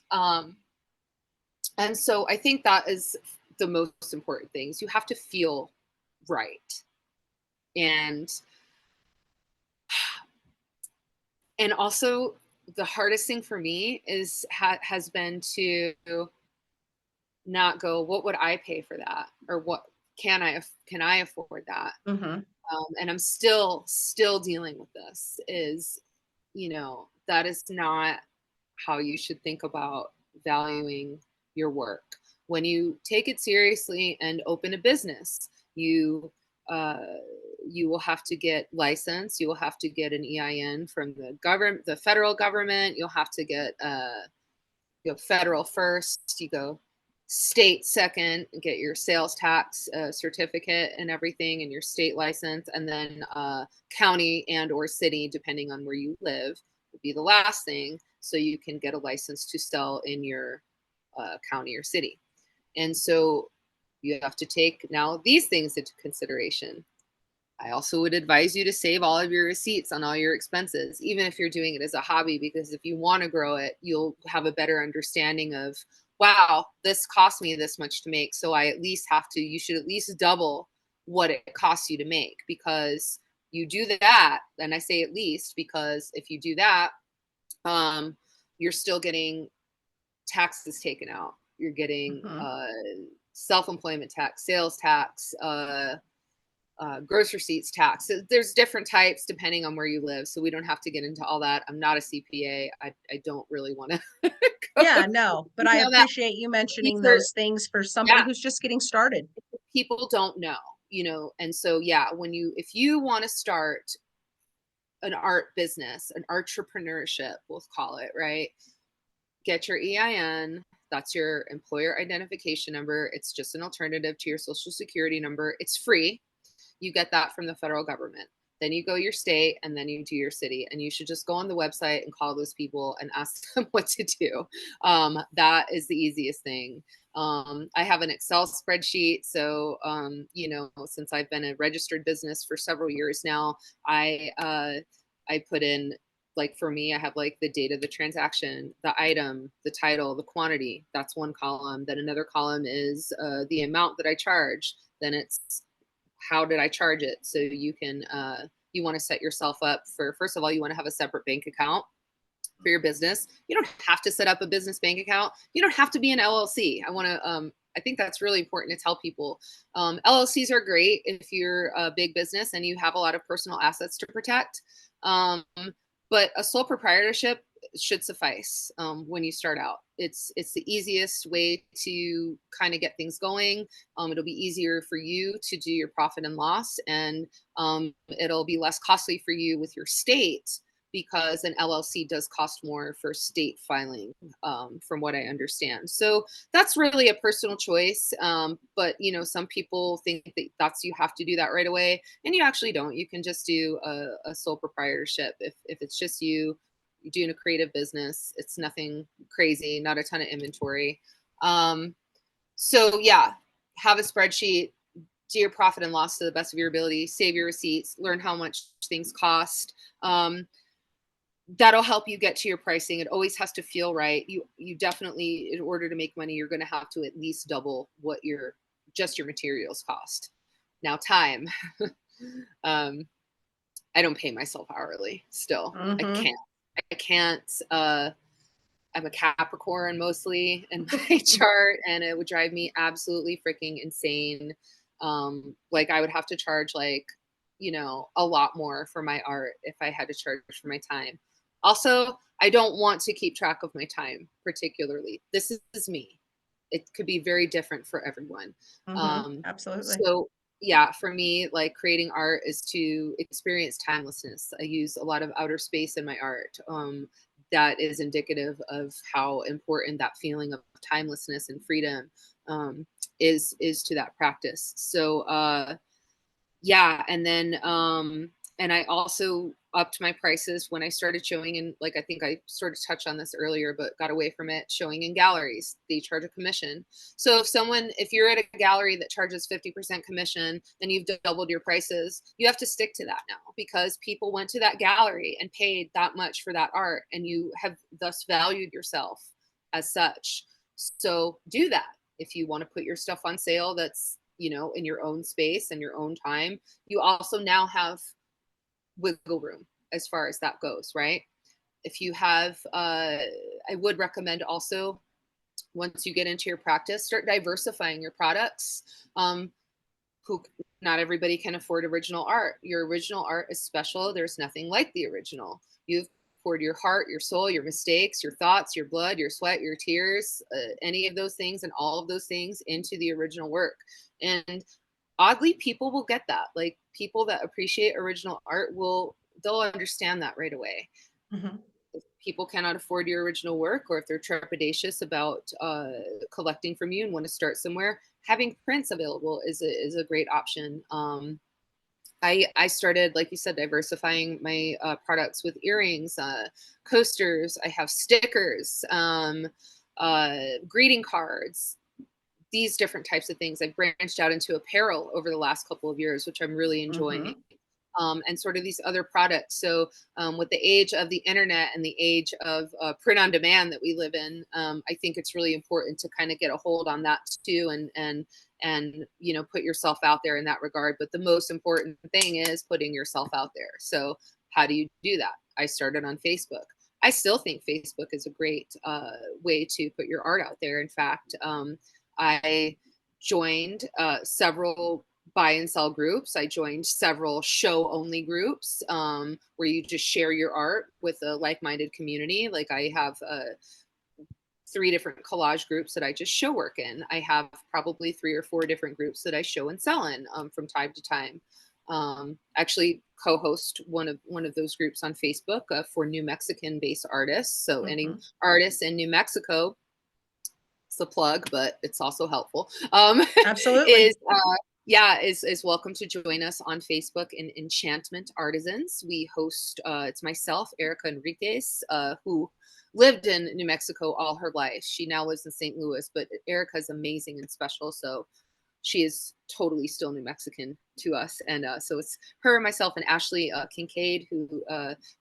and so I think that is the most important things. You have to feel right. And and also the hardest thing for me is has been to not go, what would I pay for that, or can I afford that? Mm-hmm. And I'm still dealing with this. Is, that is not how you should think about valuing your work. When you take it seriously and open a business, uh, you will have to get licensed. You will have to get an EIN from the federal government. You'll have to get you go federal first. You go state second, and get your sales tax certificate and everything, and your state license, and then county and or city, depending on where you live, would be the last thing, so you can get a license to sell in your county or city. And so you have to take now these things into consideration. I also would advise you to save all of your receipts on all your expenses, even if you're doing it as a hobby, because if you want to grow it, you'll have a better understanding of, wow, this cost me this much to make. So you should at least double what it costs you to make, because you do that. And I say at least, because if you do that, you're still getting taxes taken out. You're getting self-employment tax, sales tax, gross receipts tax. So there's different types depending on where you live. So we don't have to get into all that. I'm not a CPA. I don't really want to. Yeah, no, but I that. appreciate you mentioning those things for somebody Yeah, who's just getting started. people don't know, and so, yeah, if you want to start an art business, an entrepreneurship, we'll call it, right? Get your EIN. That's your employer identification number. It's just an alternative to your social security number. It's free. You get that from the federal government. Then you go your state, and then you do your city. And you should just go on the website and call those people and ask them what to do. That is the easiest thing. I have an Excel spreadsheet. So, since I've been a registered business for several years now, I put in, like, for me, I have like the date of the transaction, the item, the title, the quantity. That's one column. Then another column is the amount that I charge. Then it's how did I charge it? So you can, you want to set yourself up for, first of all, you want to have a separate bank account for your business. You don't have to set up a business bank account. You don't have to be an LLC. I think that's really important to tell people. LLCs are great if you're a big business and you have a lot of personal assets to protect. But a sole proprietorship should suffice when you start out. It's the easiest way to kind of get things going. It'll be easier for you to do your profit and loss, and it'll be less costly for you with your state, because an LLC does cost more for state filing, from what I understand. So that's really a personal choice. But some people think that you have to do that right away, and you actually don't. You can just do a sole proprietorship if it's just you're doing a creative business. It's nothing crazy, not a ton of inventory. So yeah, have a spreadsheet, do your profit and loss to the best of your ability, save your receipts, learn how much things cost. That'll help you get to your pricing. It always has to feel right. You definitely, in order to make money, you're going to have to at least double what your materials cost. Now, time. I don't pay myself hourly still. I can't. I'm a Capricorn mostly in my chart, and it would drive me absolutely freaking insane. Like, I would have to charge a lot more for my art if I had to charge for my time. Also, I don't want to keep track of my time particularly. This is me. It could be very different for everyone. Absolutely. So yeah, for me, like, creating art is to experience timelessness. I use a lot of outer space in my art. That is indicative of how important that feeling of timelessness and freedom is to that practice. So yeah, and then and I also upped my prices when I started showing in, like, I think I sort of touched on this earlier, but got away from it. Showing in galleries, they charge a commission. So if you're at a gallery that charges 50% commission, then you've doubled your prices. You have to stick to that now, because people went to that gallery and paid that much for that art, and you have thus valued yourself as such. So do that. If you want to put your stuff on sale, that's in your own space and your own time, you also now have wiggle room as far as that goes, right? If you have, I would recommend also, once you get into your practice, start diversifying your products. who not everybody can afford original art. Your original art is special. There's nothing like the original. You've poured your heart, your soul, your mistakes, your thoughts, your blood, your sweat, your tears, any of those things and all of those things into the original work. And oddly, people will get that. Like, people that appreciate original art they'll understand that right away. Mhm. If people cannot afford your original work, or if they're trepidatious about collecting from you and want to start somewhere, having prints available is a great option. I started, like you said, diversifying my products with earrings, coasters. I have stickers, greeting cards, these different types of things. I've branched out into apparel over the last couple of years, which I'm really enjoying. Mhm. And sort of these other products. So with the age of the internet and the age of print on demand that we live in, I think it's really important to kind of get a hold on that too, and you know, put yourself out there in that regard. But the most important thing is putting yourself out there. So how do you do that? I started on Facebook. I still think Facebook is a great way to put your art out there. In fact, I joined several buy and sell groups. I joined several show only groups where you just share your art with a like-minded community. Like, I have 3 different collage groups that I just show work in. I have probably 3 or 4 different groups that I show and sell in from time to time. Actually co-host one of those groups on Facebook for New Mexican based artists. So any Mhm. artists in New Mexico, it's a plug, but it's also helpful. Absolutely. Is welcome to join us on Facebook in Enchantment Artisans. We host, it's myself, Erica Enriquez, who lived in New Mexico all her life. She now lives in St. Louis, but Erica is amazing and special. So she is totally still New Mexican to us. And so it's her, myself, and Ashley Kincaid, who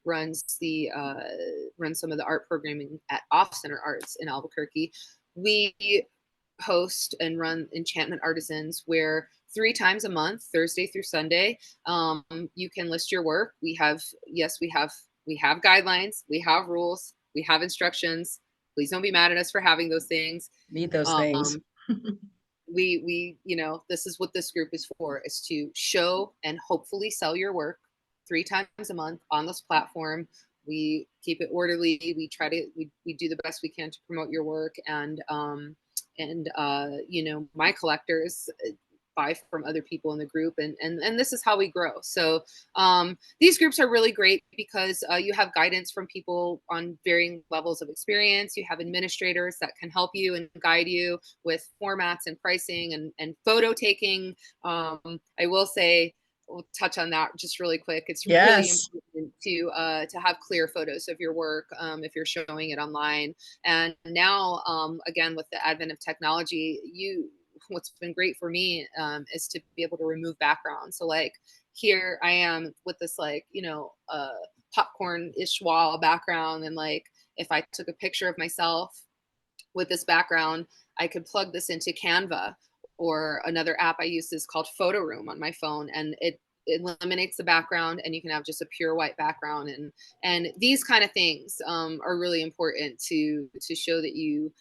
runs some of the art programming at Off Center Arts in Albuquerque. We host and run Enchantment Artisans, where 3 times a month, Thursday through Sunday, you can list your work. We have guidelines, we have rules, we have instructions. Please don't be mad at us for having those things. Need those things. We you know, this is what this group is for, is to show and hopefully sell your work 3 times a month on this platform. We keep it orderly. We try to we do the best we can to promote your work, and you know, my collectors buy from other people in the group, and this is how we grow. So these groups are really great because you have guidance from people on varying levels of experience. You have administrators that can help you and guide you with formats and pricing and photo taking. I will say, we'll touch on that just really quick. It's really Yes. important to have clear photos of your work if you're showing it online. And now, again, with the advent of technology, what's been great for me is to be able to remove background. So like, here I am with this, like, you know, popcorn-ish wall background, and like, if I took a picture of myself with this background, I could plug this into Canva, or another app I use is called Photo Room on my phone, and it eliminates the background, and you can have just a pure white background. And these kind of things are really important to show that you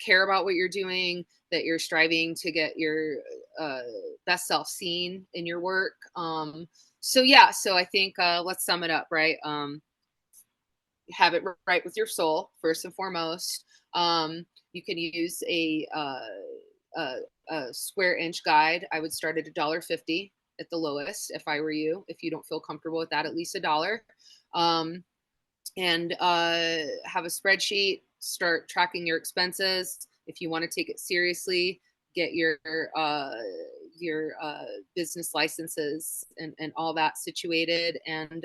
care about what you're doing, that you're striving to get your best self seen in your work. So yeah, so I think let's sum it up, right? Have it right with your soul first and foremost. You can use a square inch guide. I would start at $1.50 at the lowest if I were you. If you don't feel comfortable with that, at least $1. And have a spreadsheet. Start tracking your expenses. If you want to take it seriously, get your business licenses and all that situated, and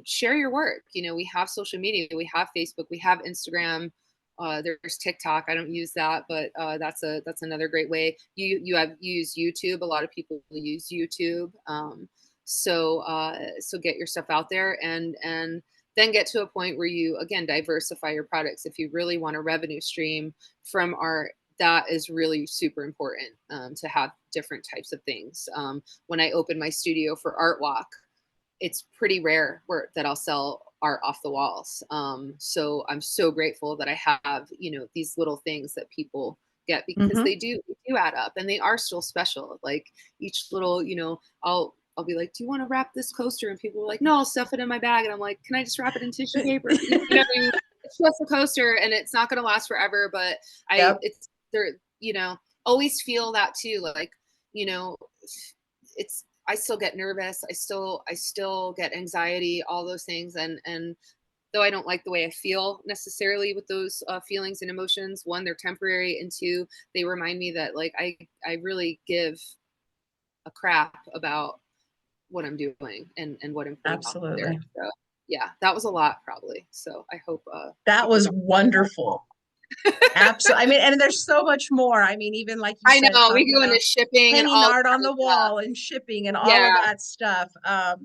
share your work. You know, we have social media, we have Facebook, we have Instagram. There's TikTok. I don't use that, but that's another great way. You use YouTube. A lot of people use YouTube. So get your stuff out there, and then get to a point where you, again, diversify your products. If you really want a revenue stream from art, that is really super important, to have different types of things. When I open my studio for Art Walk, it's pretty rare that I'll sell art off the walls. So I'm so grateful that I have, you know, these little things that people get, because Mhm. they do add up, and they are still special. Like each little, I'll be like, do you want to wrap this coaster? And people are like, no, I'll stuff it in my bag. And I'm like, can I just wrap it in tissue paper? You know what I mean? It's just a coaster, and it's not going to last forever. But Yep. it's there, always feel that too. Like, I still get nervous. I still get anxiety, all those things. And though I don't like the way I feel necessarily with those feelings and emotions, one, they're temporary, and two, they remind me that like I really give a crap about what I'm doing and what I'm putting out there. Absolutely. So yeah, that was a lot probably. So I hope That people was don't. wonderful. Absolutely. I mean, and there's so much more. I mean, even like you I said, know we talking go about into shipping and hanging all art on kinds the of stuff. wall and shipping and all of Yeah. that stuff.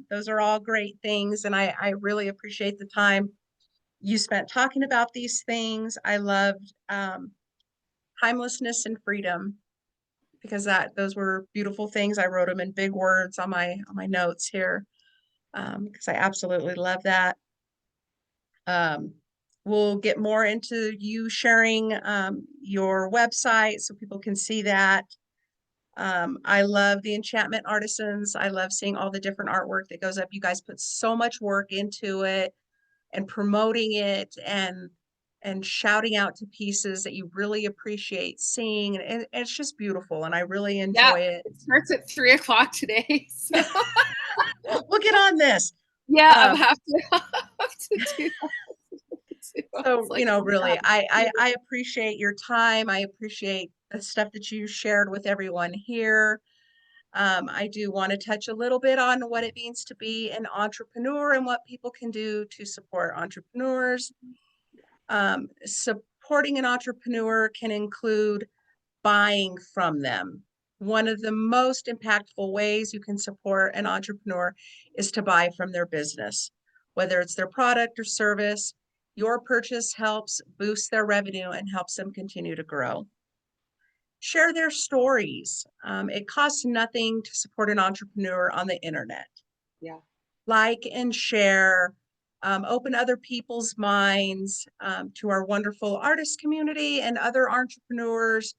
Those are all great things. And I really appreciate the time you spent talking about these things. I loved timelessness and freedom, because those were beautiful things. I wrote them in big words on my notes here, because I absolutely love that. We'll get more into you sharing your website so people can see that. I love the enchantment artisans. I love seeing all the different artwork that goes up. You guys put so much work into it and promoting it and shouting out to pieces that you really appreciate seeing. And it's just beautiful. And I really Yeah. enjoy it. It starts at 3:00 today. So. We'll get on this. Yeah, I have to do that. So, Like, really, yeah. I appreciate your time. I appreciate the stuff that you shared with everyone here. I do want to touch a little bit on what it means to be an entrepreneur and what people can do to support entrepreneurs. Supporting an entrepreneur can include buying from them. One of the most impactful ways you can support an entrepreneur is to buy from their business, whether it's their product or service. Your purchase helps boost their revenue and helps them continue to grow. Share their stories. It costs nothing to support an entrepreneur on the internet. Yeah. Like and share, open other people's minds to our wonderful artist community and other entrepreneurs.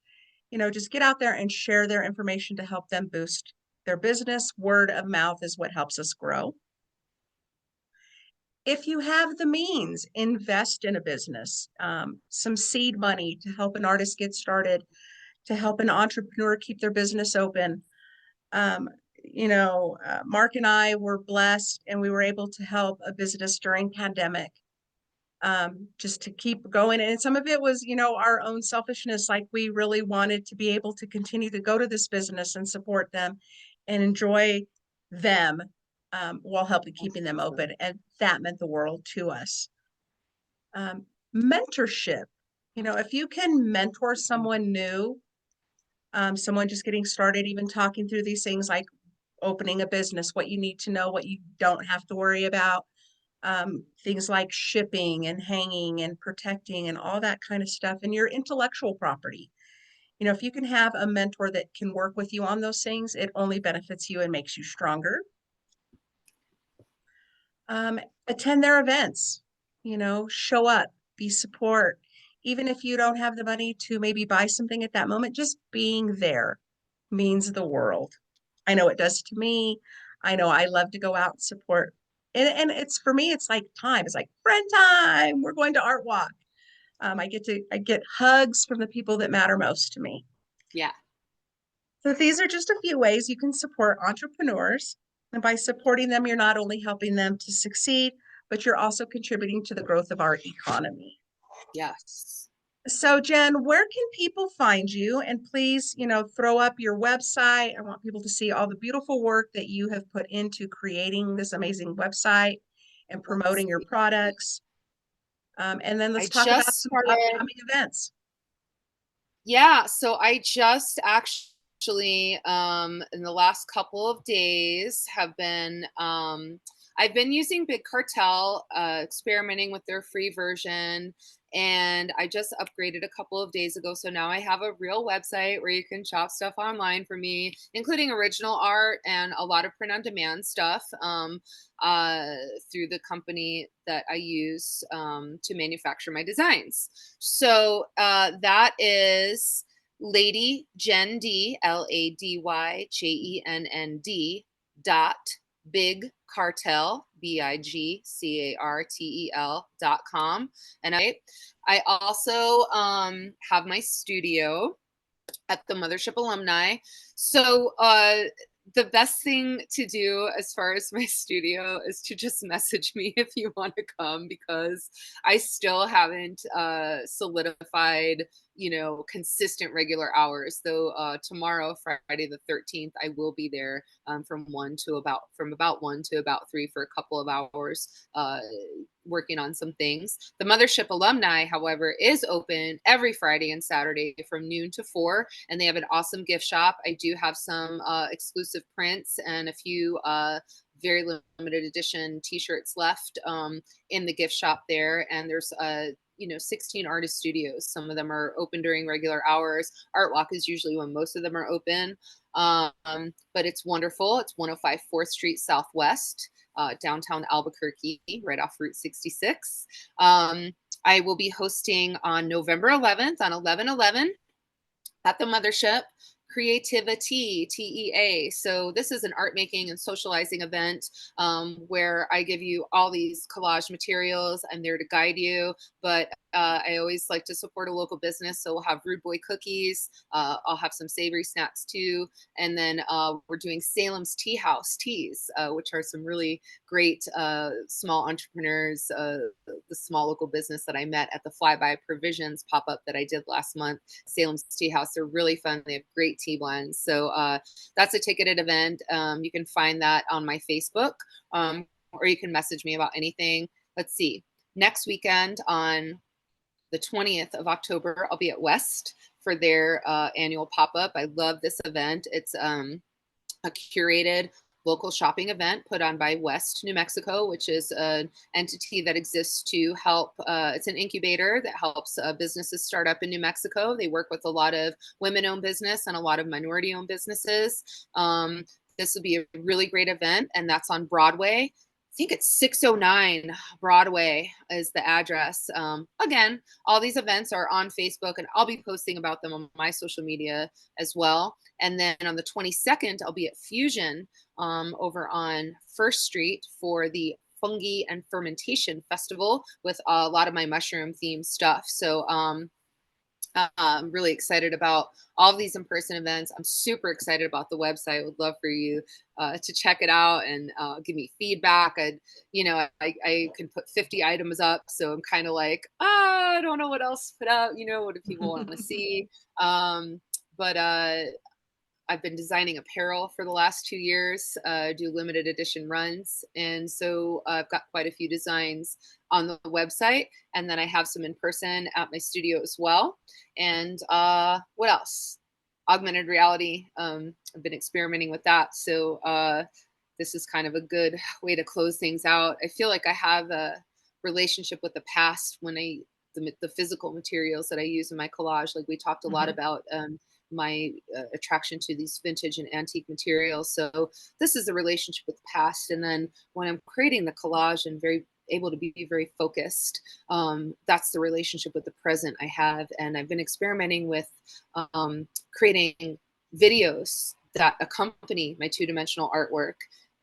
Just get out there and share their information to help them boost their business. Word of mouth is what helps us grow. If you have the means, invest in a business, some seed money to help an artist get started, to help an entrepreneur keep their business open. Mark and I were blessed and we were able to help a business during pandemic, just to keep going. And some of it was, our own selfishness. Like we really wanted to be able to continue to go to this business and support them and enjoy them, while helping keeping them open. And that meant the world to us. Mentorship, if you can mentor someone new, someone just getting started, even talking through these things like opening a business, what you need to know, what you don't have to worry about, things like shipping and hanging and protecting and all that kind of stuff, and your intellectual property. If you can have a mentor that can work with you on those things, it only benefits you and makes you stronger. Attend their events, show up, be support. Even if you don't have the money to maybe buy something at that moment, just being there means the world. I know it does to me. I know I love to go out and support. And it's for me, it's like time. It's like friend time. We're going to art walk. I get hugs from the people that matter most to me. Yeah. So these are just a few ways you can support entrepreneurs. And by supporting them, you're not only helping them to succeed, but you're also contributing to the growth of our economy. Yes. So Jen, where can people find you? And please, throw up your website. I want people to see all the beautiful work that you have put into creating this amazing website and promoting your products. And then let's talk about some upcoming events. Yeah, so I just actually in the last couple of days have been I've been using Big Cartel, experimenting with their free version, and I just upgraded a couple of days ago. So now I have a real website where you can shop stuff online for me, including original art and a lot of print on demand stuff, through the company that I use to manufacture my designs. So that is LadyJennD, LadyJennD dot big cartel, BIGCARTEL.com. And I also have my studio at the Mothership Alumni. So the best thing to do as far as my studio is to just message me if you want to come, because I still haven't solidified, you know, consistent regular hours. Though tomorrow, Friday the 13th, I will be there from about 1 to about 3 for a couple of hours, working on some things. The Mothership Alumni, however, is open every Friday and Saturday from noon to 4, and they have an awesome gift shop. I do have some exclusive prints and a few very limited edition t-shirts left in the gift shop there. And there's 16 artist studios. Some of them are open during regular hours. Art Walk is usually when most of them are open. But it's wonderful. It's 105 4th Street Southwest, downtown Albuquerque, right off Route 66. I will be hosting on November 11th on 11/11 at the Mothership, Creativity, TEA. So this is an art making and socializing event where I give you all these collage materials. I'm there to guide you, but I always like to support a local business. So we'll have Rude Boy cookies. I'll have some savory snacks too. And then we're doing Salem's Tea House teas, which are some really great small entrepreneurs, the small local business that I met at the Flyby Provisions pop-up that I did last month. Salem's Tea House, they're really fun. They have great tea blends. So that's a ticketed event. You can find that on my Facebook, or you can message me about anything. Let's see. Next weekend on the 20th of October, I'll be at West for their annual pop-up. I love this event. It's a curated local shopping event put on by West New Mexico, which is an entity that exists to help. It's an incubator that helps businesses start up in New Mexico. They work with a lot of women-owned business and a lot of minority-owned businesses. This will be a really great event, and that's on Broadway. I think it's 609 Broadway is the address. Again, all these events are on Facebook, and I'll be posting about them on my social media as well. And then on the 22nd, I'll be at Fusion over on First Street for the Fungi and Fermentation Festival with a lot of my mushroom themed stuff. So I'm really excited about all of these in-person events. I'm super excited about the website. Would love for you to check it out and give me feedback. I can put 50 items up, so I'm kind of like, I don't know what else to put out. What do people want to see? But I've been designing apparel for the last 2 years, do limited edition runs. And so I've got quite a few designs on the website. And then I have some in person at my studio as well. And what else? Augmented reality. I've been experimenting with that. So this is kind of a good way to close things out. I feel like I have a relationship with the past when the physical materials that I use in my collage. Like we talked a lot about my attraction to these vintage and antique materials. So this is a relationship with the past. And then when I'm creating the collage and able to be very focused, that's the relationship with the present I have. And I've been experimenting with creating videos that accompany my two-dimensional artwork.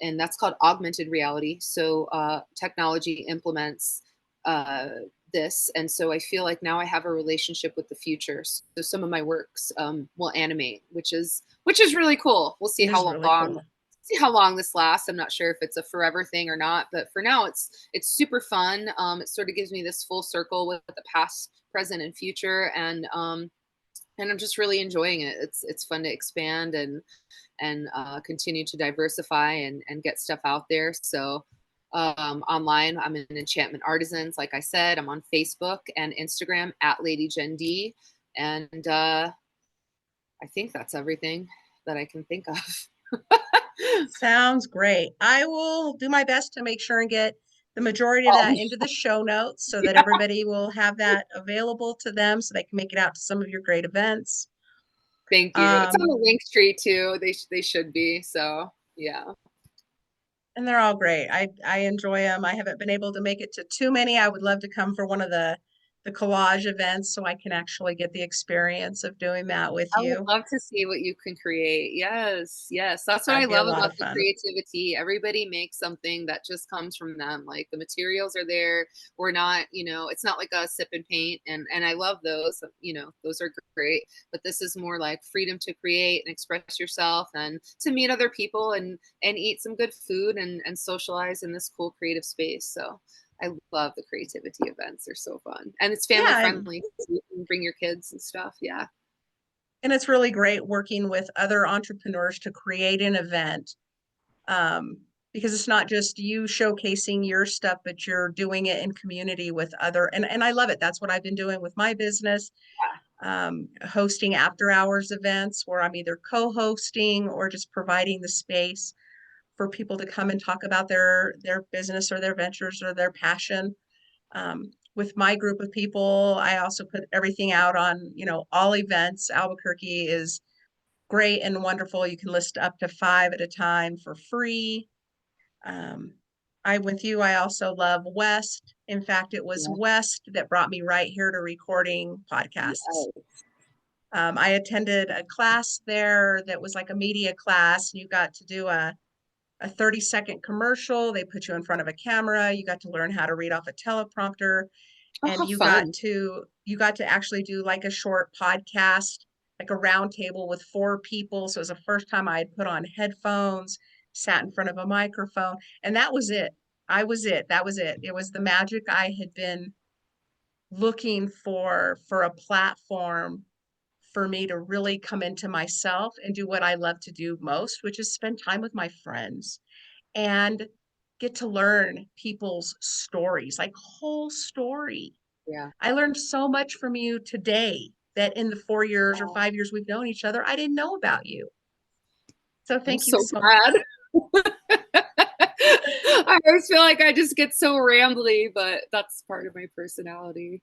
And that's called augmented reality. So technology implements this, and so I feel like now I have a relationship with the future. So some of my works will animate, which is really cool. We'll see how long this lasts. I'm not sure if it's a forever thing or not, but for now it's super fun. It sort of gives me this full circle with the past, present, and future, and I'm just really enjoying it. It's fun to expand and continue to diversify and get stuff out there. So online, I'm in Enchantment Artisans. Like I said, I'm on Facebook and Instagram at LadyJennD. And I think that's everything that I can think of. Sounds great. I will do my best to make sure and get the majority of that into the show notes so that everybody will have that available to them so they can make it out to some of your great events. Thank you. It's on the link tree too. They should be. So yeah. And they're all great. I enjoy them. I haven't been able to make it to too many. I would love to come for one of the the collage events so I can actually get the experience of doing that with I would you. love to see what you can create. Yes, yes. That's what I That'd be a love lot about of the fun. creativity. Everybody makes something that just comes from them. Like the materials are there. We're not, it's not like a sip and paint. And I love those, those are great. But this is more like freedom to create and express yourself and to meet other people and eat some good food and socialize in this cool creative space. So I love the creativity events. They're so fun. And it's family Yeah, friendly. So you can bring your kids and stuff. Yeah. and it's really great working with other entrepreneurs to create an event, because it's not just you showcasing your stuff, but you're doing it in community with other, and I love it. That's what I've been doing with my business, hosting after hours events where I'm either co-hosting or just providing the space for people to come and talk about their business or their ventures or their passion. With my group of people, I also put everything out on, all events. Albuquerque is great and wonderful. You can list up to 5 at a time for free. Um, with you, I also love West. In fact, it was Yeah. West that brought me right here to recording podcasts. I attended a class there that was like a media class. You got to do a 30-second commercial. They put you in front of a camera. You got to learn how to read off a teleprompter, Oh, and how fun. you got to actually do like a short podcast, like a round table with 4 people. So it was the first time I had put on headphones, sat in front of a microphone, and that was it. I was it. That was it. It was the magic I had been looking for a platform for me to really come into myself and do what I love to do most, which is spend time with my friends and get to learn people's stories, like whole story. Yeah. I learned so much from you today that in the 4 years or Wow. 5 years we've known each other, I didn't know about you. So I'm thank you so so much. glad. I always feel like I just get so rambly, but that's part of my personality.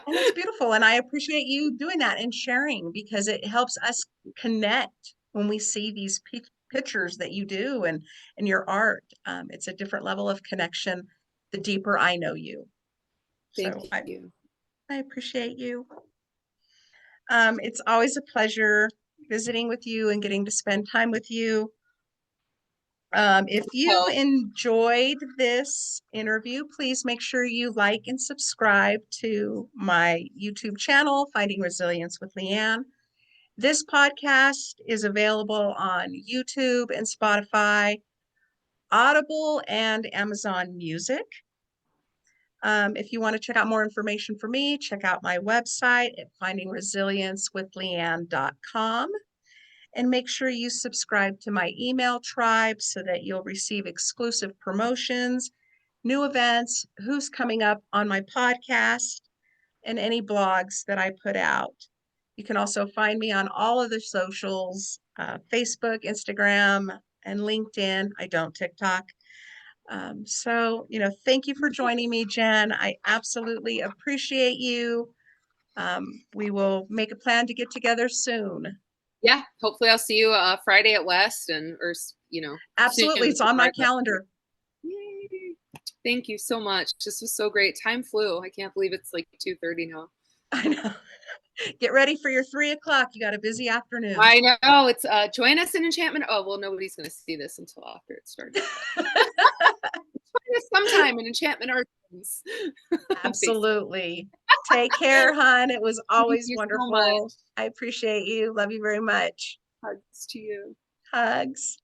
And it's beautiful. And I appreciate you doing that and sharing, because it helps us connect when we see these pictures that you do and your art. It's a different level of connection the deeper I know you. Thank So you. I appreciate you. It's always a pleasure visiting with you and getting to spend time with you. If you Oh, enjoyed this interview, please make sure you like and subscribe to my YouTube channel, Finding Resilience with Leanne. This podcast is available on YouTube and Spotify, Audible, and Amazon Music. If you want to check out more information for me, check out my website at findingresiliencewithleanne.com. And make sure you subscribe to my email tribe so that you'll receive exclusive promotions, new events, who's coming up on my podcast, and any blogs that I put out. You can also find me on all of the socials, Facebook, Instagram, and LinkedIn. I don't TikTok. Thank you for joining me, Jen. I absolutely appreciate you. We will make a plan to get together soon. yeah. Hopefully I'll see you Friday at West Absolutely. soon. It's on my calendar. Yay. Thank you so much. This was so great. Time flew. I can't believe it's like 2:30 now. I know. Get ready for your 3 o'clock. You got a busy afternoon. I know. It's join us in enchantment. Oh, well, nobody's going to see this until after it started. Join us sometime in enchantment arts. Absolutely. Take care, hon. It was Thank always you so wonderful. much. I appreciate you. Love you very much. Hugs to you. Hugs.